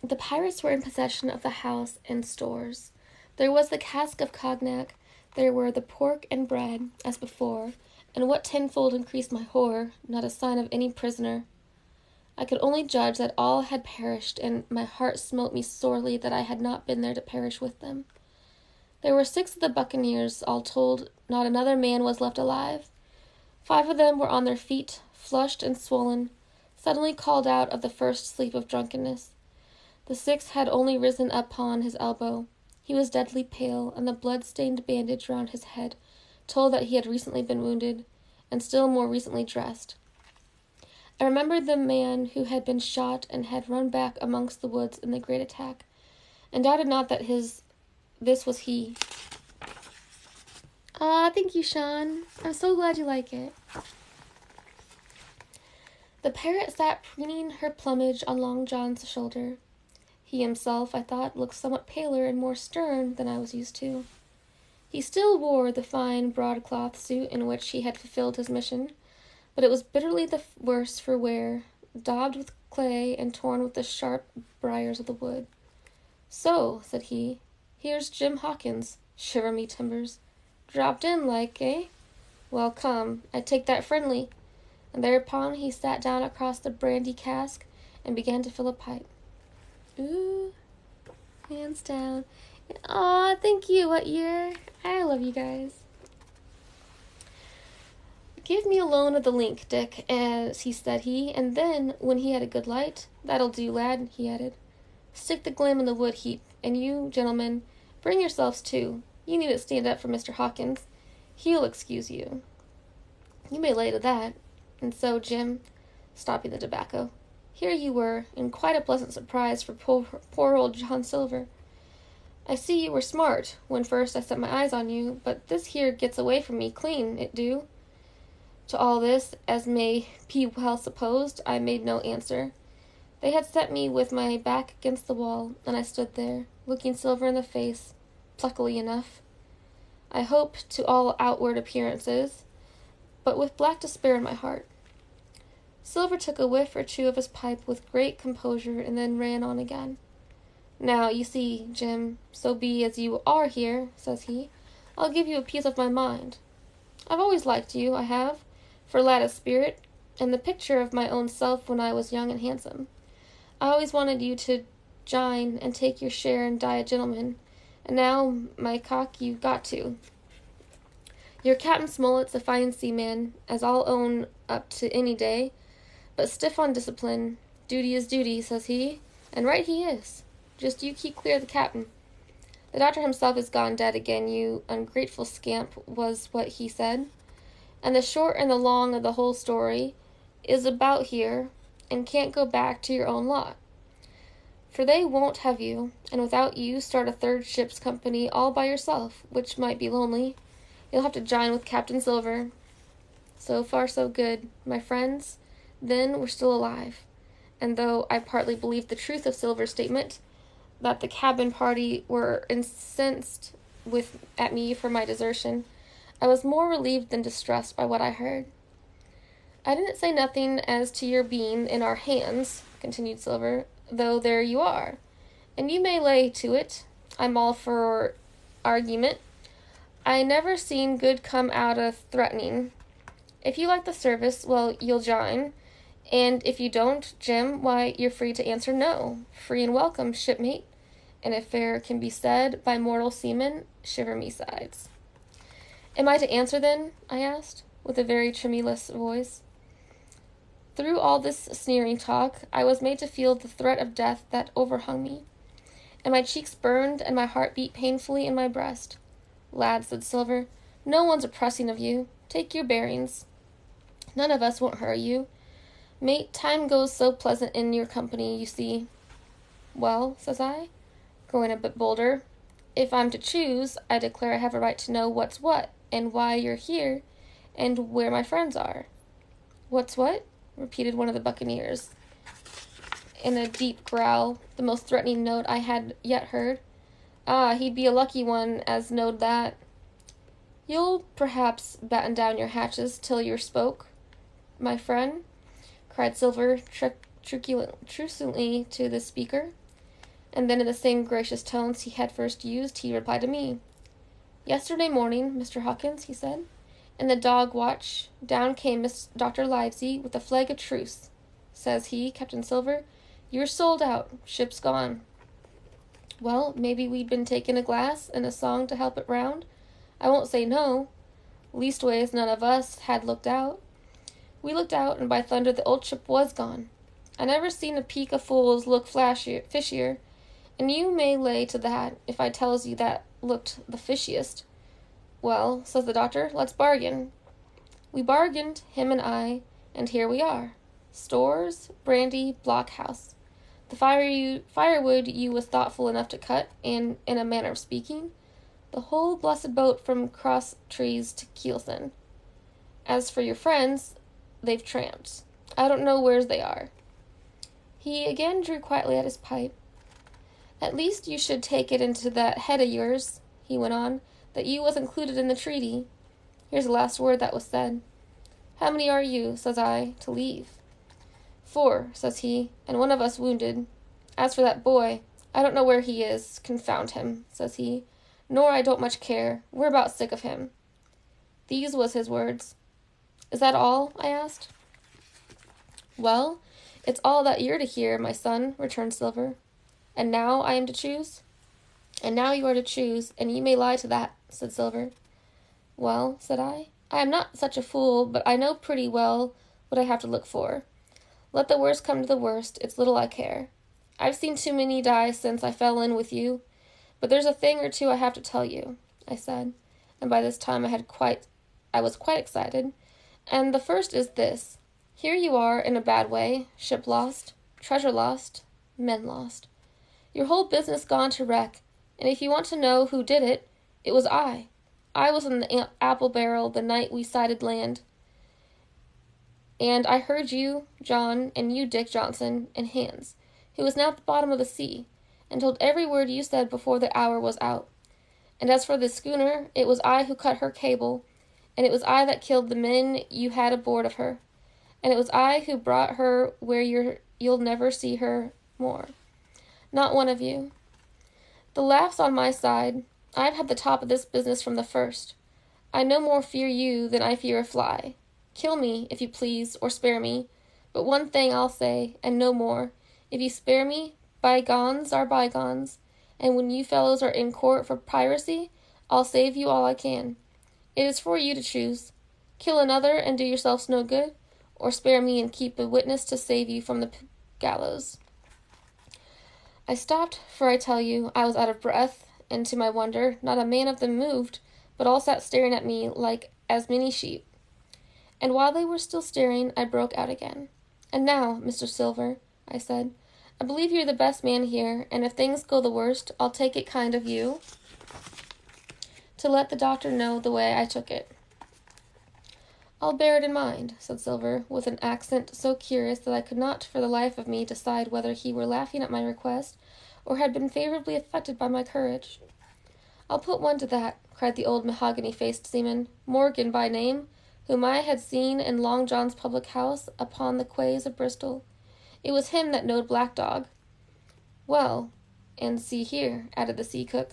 The pirates were in possession of the house and stores. There was the cask of cognac, there were the pork and bread, as before, and what tenfold increased my horror, not a sign of any prisoner. I could only judge that all had perished, and my heart smote me sorely that I had not been there to perish with them. There were 6 of the buccaneers, all told, not another man was left alive. 5 of them were on their feet, flushed and swollen, suddenly called out of the first sleep of drunkenness. The 6th had only risen upon his elbow. He was deadly pale, and the blood-stained bandage round his head told that he had recently been wounded, and still more recently dressed. I remembered the man who had been shot and had run back amongst the woods in the great attack, and doubted not that this was he. Thank you, Sean. I'm so glad you like it. The parrot sat preening her plumage on Long John's shoulder. He himself, I thought, looked somewhat paler and more stern than I was used to. He still wore the fine broadcloth suit in which he had fulfilled his mission, but it was bitterly the worse for wear, daubed with clay and torn with the sharp briars of the wood. "So," said he, "here's Jim Hawkins. Shiver me timbers. Dropped in like, eh? Well, come, I take that friendly." And thereupon he sat down across the brandy cask and began to fill a pipe. Ooh, hands down. Aw, thank you, what year? I love you guys. "Give me a loan of the link, Dick," as he said and then, when he had a good light, "That'll do, lad," he added. "Stick the glim in the wood heap, and you, gentlemen, bring yourselves too. You needn't stand up for Mr. Hawkins. He'll excuse you." "You may lay to that. And so, Jim," stopping the tobacco, "here you were, in quite a pleasant surprise for poor old John Silver. I see you were smart, when first I set my eyes on you, but this here gets away from me clean, it do." To all this, as may be well supposed, I made no answer. They had set me with my back against the wall, and I stood there, looking Silver in the face, pluckily enough, I hope, to all outward appearances, but with black despair in my heart. Silver took a whiff or two of his pipe with great composure, and then ran on again. "Now, you see, Jim, so be as you are here," says he, "I'll give you a piece of my mind. I've always liked you, I have, for lad of spirit, and the picture of my own self when I was young and handsome. I always wanted you to jine and take your share and die a gentleman, and now, my cock, you've got to. Your Captain Smollett's a fine seaman, as I'll own up to any day, but stiff on discipline. Duty is duty, says he, and right he is. Just you keep clear of the captain. The doctor himself is gone dead again, you ungrateful scamp, was what he said. And the short and the long of the whole story is about here, and can't go back to your own lot. For they won't have you, and without you start a 3rd ship's company all by yourself, which might be lonely. You'll have to join with Captain Silver. So far so good, my friends. Then we're still alive. and though I partly believed the truth of Silver's statement, that the cabin party were incensed at me for my desertion, I was more relieved than distressed by what I heard. I didn't say nothing as to your being in our hands, continued Silver, though there you are, and you may lay to it. I'm all for argument. I never seen good come out of threatening. If you like the service, well, you'll join, and if you don't, Jim, why, you're free to answer no. Free and welcome, shipmate. And if fair can be said by mortal seamen, shiver me sides. Am I to answer then? I asked, with a very tremulous voice. Through all this sneering talk, I was made to feel the threat of death that overhung me, and my cheeks burned and my heart beat painfully in my breast. Lad, said Silver, no one's oppressing of you. Take your bearings. None of us won't hurry you. Mate, time goes so pleasant in your company, you see. Well, says I, growing a bit bolder, if I'm to choose, I declare I have a right to know what's what, and why you're here, and where my friends are. What's what? Repeated one of the buccaneers, in a deep growl, the most threatening note I had yet heard. Ah, he'd be a lucky one as knowed that. You'll perhaps batten down your hatches till you're spoke, my friend, cried Silver truculently to the speaker, and then in the same gracious tones he had first used, he replied to me. Yesterday morning, Mr. Hawkins, he said, in the dog watch, down came Dr. Livesey with a flag of truce. Says he, Captain Silver, you're sold out, ship's gone. Well, maybe we'd been taking a glass and a song to help it round. I won't say no. Leastways, none of us had looked out. We looked out, and by thunder the old ship was gone. I never seen a peak of fools look fishier, and you may lay to that if I tells you that looked the fishiest. Well, says the doctor, let's bargain. We bargained, him and I, and here we are. Stores, brandy, blockhouse. The firewood you was thoughtful enough to cut, and, in a manner of speaking, the whole blessed boat from Cross Trees to Kielson. As for your friends, they've tramped. I don't know where's they are. He again drew quietly at his pipe. At least you should take it into that head of yours, he went on, that you was included in the treaty. Here's the last word that was said. How many are you, says I, to leave? 4, says he, and one of us wounded. As for that boy, I don't know where he is, confound him, says he, nor I don't much care. We're about sick of him. These was his words. Is that all? I asked. Well, it's all that you're to hear, my son, returned Silver. And now I am to choose? And now you are to choose, and you may lie to that, said Silver. Well, said I am not such a fool, but I know pretty well what I have to look for. Let the worst come to the worst, it's little I care. I've seen too many die since I fell in with you, but there's a thing or two I have to tell you, I said, and by this time I was quite excited, and the first is this. Here you are in a bad way, ship lost, treasure lost, men lost. Your whole business gone to wreck, and if you want to know who did it, it was I. I was in the apple barrel the night we sighted land. And I heard you, John, and you, Dick Johnson, and Hans, who was now at the bottom of the sea, and told every word you said before the hour was out. And as for the schooner, it was I who cut her cable, and it was I that killed the men you had aboard of her, and it was I who brought her where you'll never see her more. Not one of you. The laugh's on my side. I've had the top of this business from the first. I no more fear you than I fear a fly. Kill me, if you please, or spare me, but one thing I'll say, and no more. If you spare me, bygones are bygones, and when you fellows are in court for piracy, I'll save you all I can. It is for you to choose. Kill another and do yourselves no good, or spare me and keep a witness to save you from the gallows. I stopped, for I tell you, I was out of breath, and to my wonder, not a man of them moved, but all sat staring at me like as many sheep. And while they were still staring, I broke out again. And now, Mr. Silver, I said, I believe you're the best man here, and if things go the worst, I'll take it kind of you to let the doctor know the way I took it. I'll bear it in mind, said Silver, with an accent so curious that I could not for the life of me decide whether he were laughing at my request or had been favorably affected by my courage. I'll put one to that, cried the old mahogany-faced seaman, Morgan by name, whom I had seen in Long John's public house upon the quays of Bristol. It was him that knowed Black Dog. Well, and see here, added the sea cook,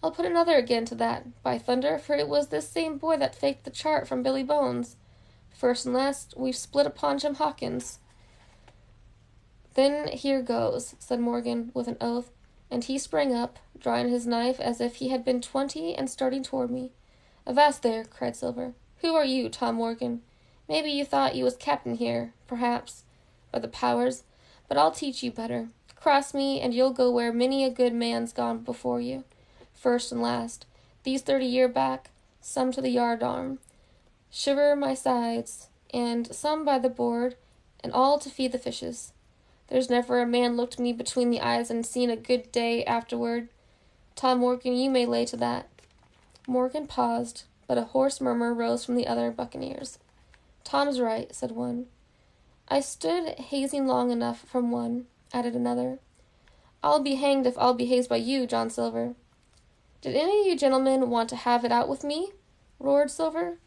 I'll put another again to that, by thunder, for it was this same boy that faked the chart from Billy Bones. First and last, we've split upon Jim Hawkins. Then here goes, said Morgan, with an oath, and he sprang up, drawing his knife as if he had been 20 and starting toward me. Avast there, cried Silver. Who are you, Tom Morgan? Maybe you thought you was captain here, perhaps, by the powers, but I'll teach you better. Cross me, and you'll go where many a good man's gone before you. First and last, these 30 year back, some to the yard arm, shiver my sides, and some by the board, and all to feed the fishes. There's never a man looked me between the eyes and seen a good day afterward. Tom Morgan, you may lay to that. Morgan paused, but a hoarse murmur rose from the other buccaneers. Tom's right, said one. I stood hazing long enough from one, added another. I'll be hanged if I'll be hazed by you, John Silver. Did any of you gentlemen want to have it out with me? Roared Silver,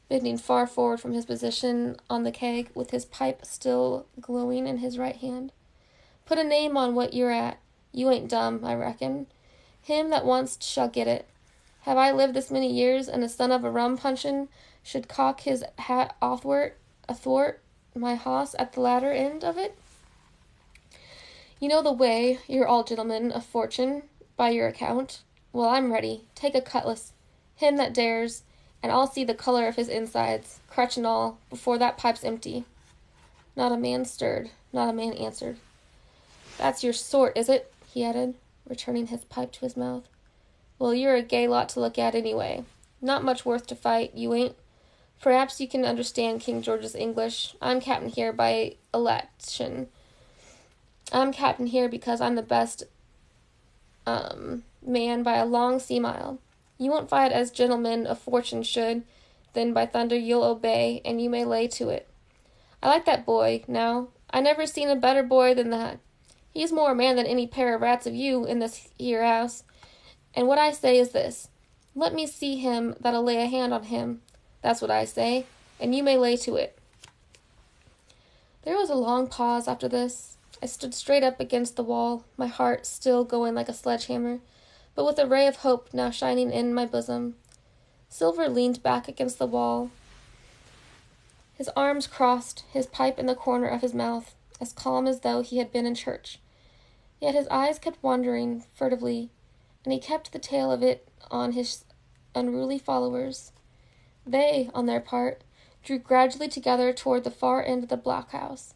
bending far forward from his position on the keg, with his pipe still glowing in his right hand. Put a name on what you're at. You ain't dumb, I reckon. Him that wants shall get it. Have I lived this many years, and the son of a rum-punchin should cock his hat athwart my hoss at the latter end of it? You know the way, you're all gentlemen of fortune, by your account. Well, I'm ready. Take a cutlass. Him that dares, and I'll see the color of his insides, crutch and all, before that pipe's empty. Not a man stirred, not a man answered. That's your sort, is it? He added, returning his pipe to his mouth. Well, you're a gay lot to look at anyway. Not much worth to fight, you ain't. Perhaps you can understand King George's English. I'm captain here by election. I'm captain here because I'm the best man by a long sea mile. You won't fight as gentlemen of fortune should, then by thunder you'll obey, and you may lay to it. I like that boy, now. I never seen a better boy than that. He's more a man than any pair of rats of you in this here house. And what I say is this. Let me see him that'll lay a hand on him. That's what I say, and you may lay to it. There was a long pause after this. I stood straight up against the wall, my heart still going like a sledgehammer, but with a ray of hope now shining in my bosom. Silver leaned back against the wall, his arms crossed, his pipe in the corner of his mouth, as calm as though he had been in church. Yet his eyes kept wandering furtively, and he kept the tail of it on his unruly followers. They, on their part, drew gradually together toward the far end of the blockhouse,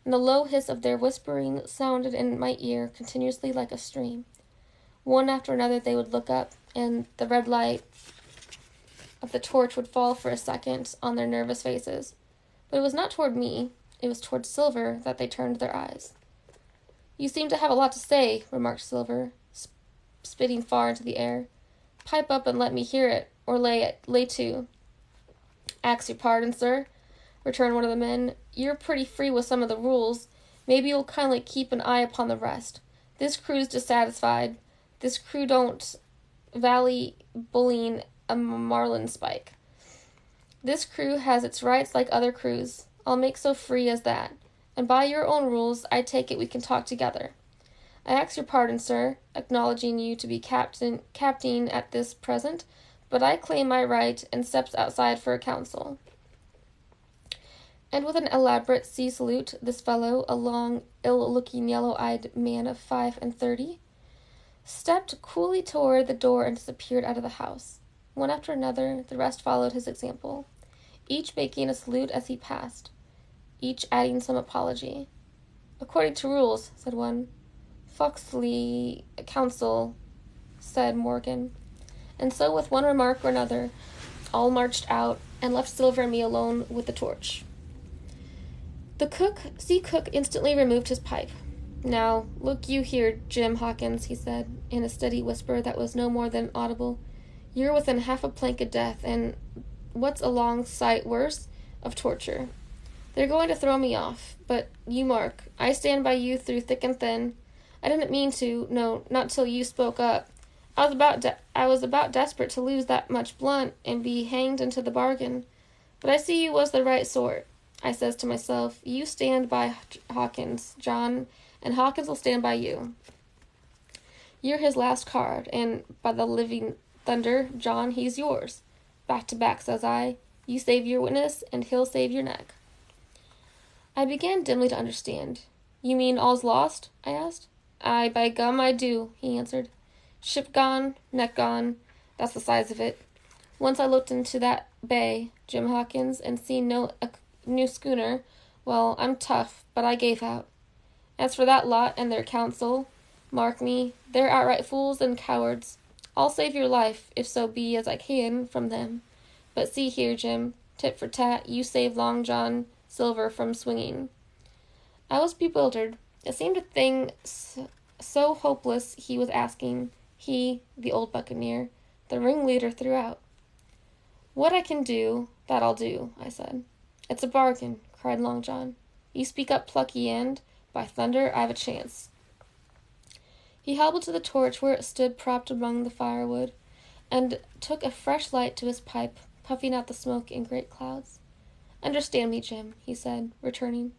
and the low hiss of their whispering sounded in my ear continuously like a stream. One after another they would look up, and the red light of the torch would fall for a second on their nervous faces. But it was not toward me, it was toward Silver that they turned their eyes. You seem to have a lot to say, remarked Silver, spitting far into the air. Pipe up and let me hear it, or lay to. Ax your pardon, sir, returned one of the men. You're pretty free with some of the rules. Maybe you'll kindly keep an eye upon the rest. This crew's dissatisfied. This crew don't vally bullying a marlinspike. This crew has its rights like other crews. I'll make so free as that. And by your own rules, I take it we can talk together. I ask your pardon, sir, acknowledging you to be captain at this present, but I claim my right and steps outside for a council. And with an elaborate sea salute, this fellow, a long, ill-looking, yellow-eyed man of 35, stepped coolly toward the door and disappeared out of the house. One after another, the rest followed his example, each making a salute as he passed, each adding some apology. According to rules, said one. Foxley Council, said Morgan. And so, with one remark or another, all marched out and left Silver and me alone with the torch. The sea cook instantly removed his pipe. Now, look you here, Jim Hawkins, he said, in a steady whisper that was no more than audible. You're within half a plank of death, and what's a long sight worse, of torture. They're going to throw me off, but you, Mark, I stand by you through thick and thin. I didn't mean to, no, not till you spoke up. I was about desperate to lose that much blunt and be hanged into the bargain. But I see you was the right sort. I says to myself, you stand by Hawkins, John, and Hawkins will stand by you. You're his last card, and by the living thunder, John, he's yours. Back to back, says I. You save your witness, and he'll save your neck. I began dimly to understand. You mean all's lost? I asked. Aye, by gum I do, he answered. Ship gone, neck gone, that's the size of it. Once I looked into that bay, Jim Hawkins, and seen a new schooner. Well, I'm tough, but I gave out. As for that lot and their counsel, mark me, they're outright fools and cowards. I'll save your life, if so be as I can, from them. But see here, Jim, tit for tat, you save Long John Silver from swinging. I was bewildered. It seemed a thing so hopeless he was asking. He, the old buccaneer, the ringleader throughout. What I can do, that I'll do, I said. It's a bargain, cried Long John. You speak up, plucky, and, by thunder, I've a chance. He hobbled to the torch where it stood propped among the firewood, and took a fresh light to his pipe, puffing out the smoke in great clouds. Understand me, Jim, he said, returning.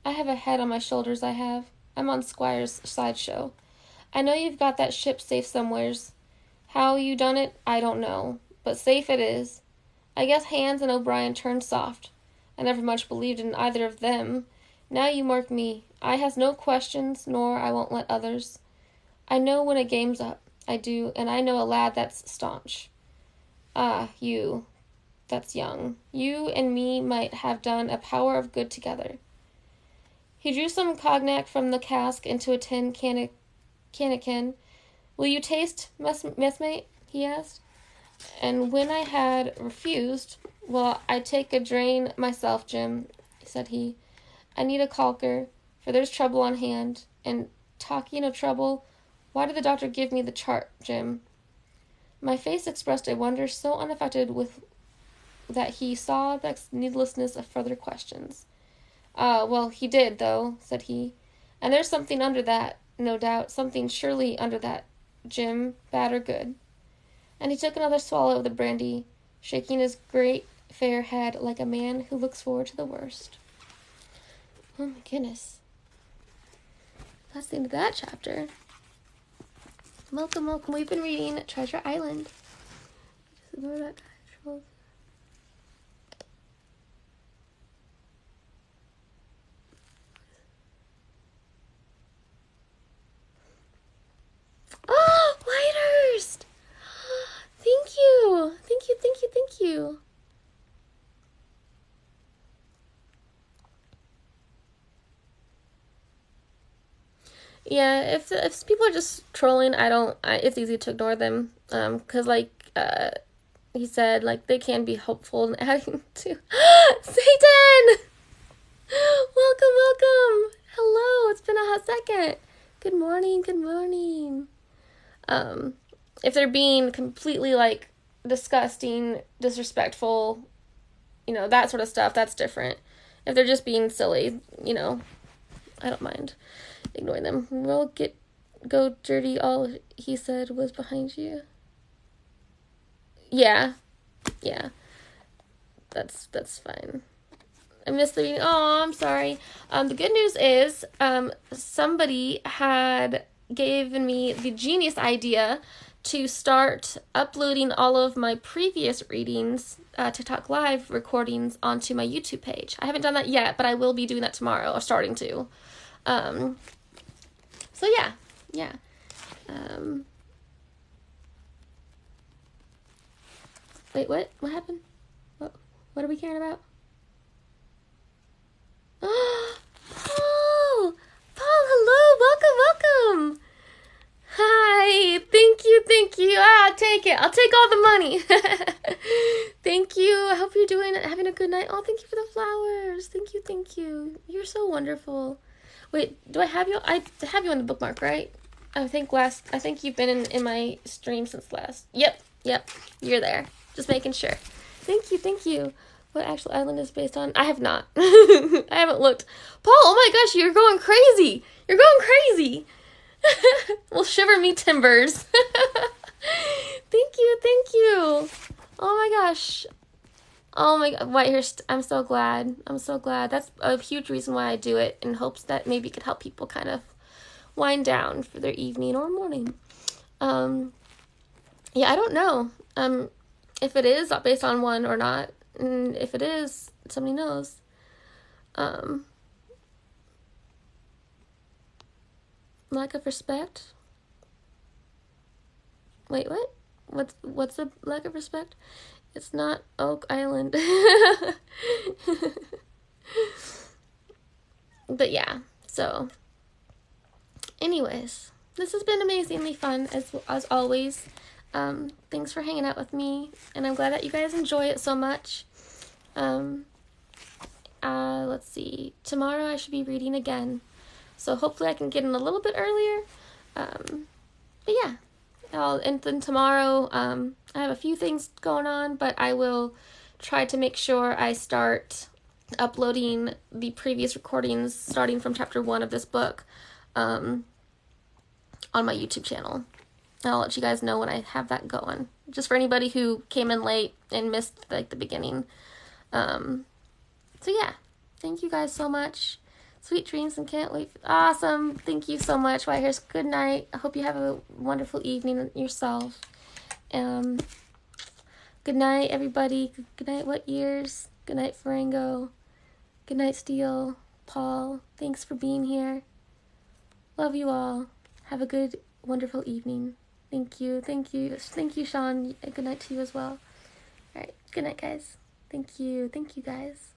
I have a head on my shoulders, I have. I'm on Squire's sideshow. I know you've got that ship safe somewheres. How you done it, I don't know, but safe it is. I guess Hans and O'Brien turned soft. I never much believed in either of them. Now you mark me. I has no questions, nor I won't let others. I know when a game's up, I do, and I know a lad that's staunch. Ah, you, that's young. You and me might have done a power of good together. He drew some cognac from the cask into a tin cannikin. Will you taste, messmate? He asked. And when I had refused, well, I'd take a drain myself, Jim, said he. I need a caulker, for there's trouble on hand. And talking of trouble, why did the doctor give me the chart, Jim? My face expressed a wonder so unaffected with that he saw the needlessness of further questions. Well, he did, though, said he. And there's something under that, no doubt, something surely under that, Jim, bad or good. And he took another swallow of the brandy, shaking his great fair head like a man who looks forward to the worst. Oh my goodness. That's the end of that chapter. Welcome, welcome. We've been reading Treasure Island. Just ignore that title. Oh, Whitehurst! Thank you. Thank you, thank you, thank you. Yeah, if people are just trolling, it's easy to ignore them. 'Cause he said, like, they can be helpful in adding to Satan! Welcome, welcome! Hello, it's been a hot second. Good morning, good morning. If they're being completely, like, disgusting, disrespectful, that sort of stuff, that's different. If they're just being silly, I don't mind ignoring them. We'll go dirty, all he said was behind you. Yeah. That's fine. I missed the reading. Oh, I'm sorry. The good news is, somebody had given me the genius idea to start uploading all of my previous readings, TikTok Live recordings onto my YouTube page. I haven't done that yet, but I will be doing that tomorrow, or starting to. So yeah. Wait, what? What happened? What are we caring about? Oh, Paul, hello, welcome. Hi, thank you. I'll take it. I'll take all the money. Thank you. I hope you're having a good night. Oh, thank you for the flowers. Thank you. You're so wonderful. Wait, do I have you? I have you on the bookmark, right? I think you've been in my stream since last. Yep, you're there. Just making sure. Thank you. what actual island is based on? I have not. I haven't looked. Paul, oh my gosh, you're going crazy. You're going crazy. Well, shiver me timbers. Thank you, thank you. Oh my gosh. Oh my god, Whitehurst, I'm so glad. I'm so glad. That's a huge reason why I do it, in hopes that maybe it could help people kind of wind down for their evening or morning. Yeah, I don't know if it is based on one or not. And if it is, somebody knows. Lack of respect. Wait, what? What's a lack of respect? It's not Oak Island. But yeah, so anyways, this has been amazingly fun as always. Thanks for hanging out with me, and I'm glad that you guys enjoy it so much. Let's see. Tomorrow I should be reading again, so hopefully I can get in a little bit earlier. But yeah. And then tomorrow, I have a few things going on, but I will try to make sure I start uploading the previous recordings starting from chapter 1 of this book on my YouTube channel. And I'll let you guys know when I have that going, just for anybody who came in late and missed like the beginning. So yeah, thank you guys so much. Sweet dreams and can't wait. Awesome. Thank you so much, Whitehurst. Good night. I hope you have a wonderful evening yourself. Good night, everybody. Good night, What Years? Good night, Farango. Good night, Steele. Paul, thanks for being here. Love you all. Have a good, wonderful evening. Thank you. Thank you. Thank you, Sean. Good night to you as well. All right. Good night, guys. Thank you. Thank you, guys.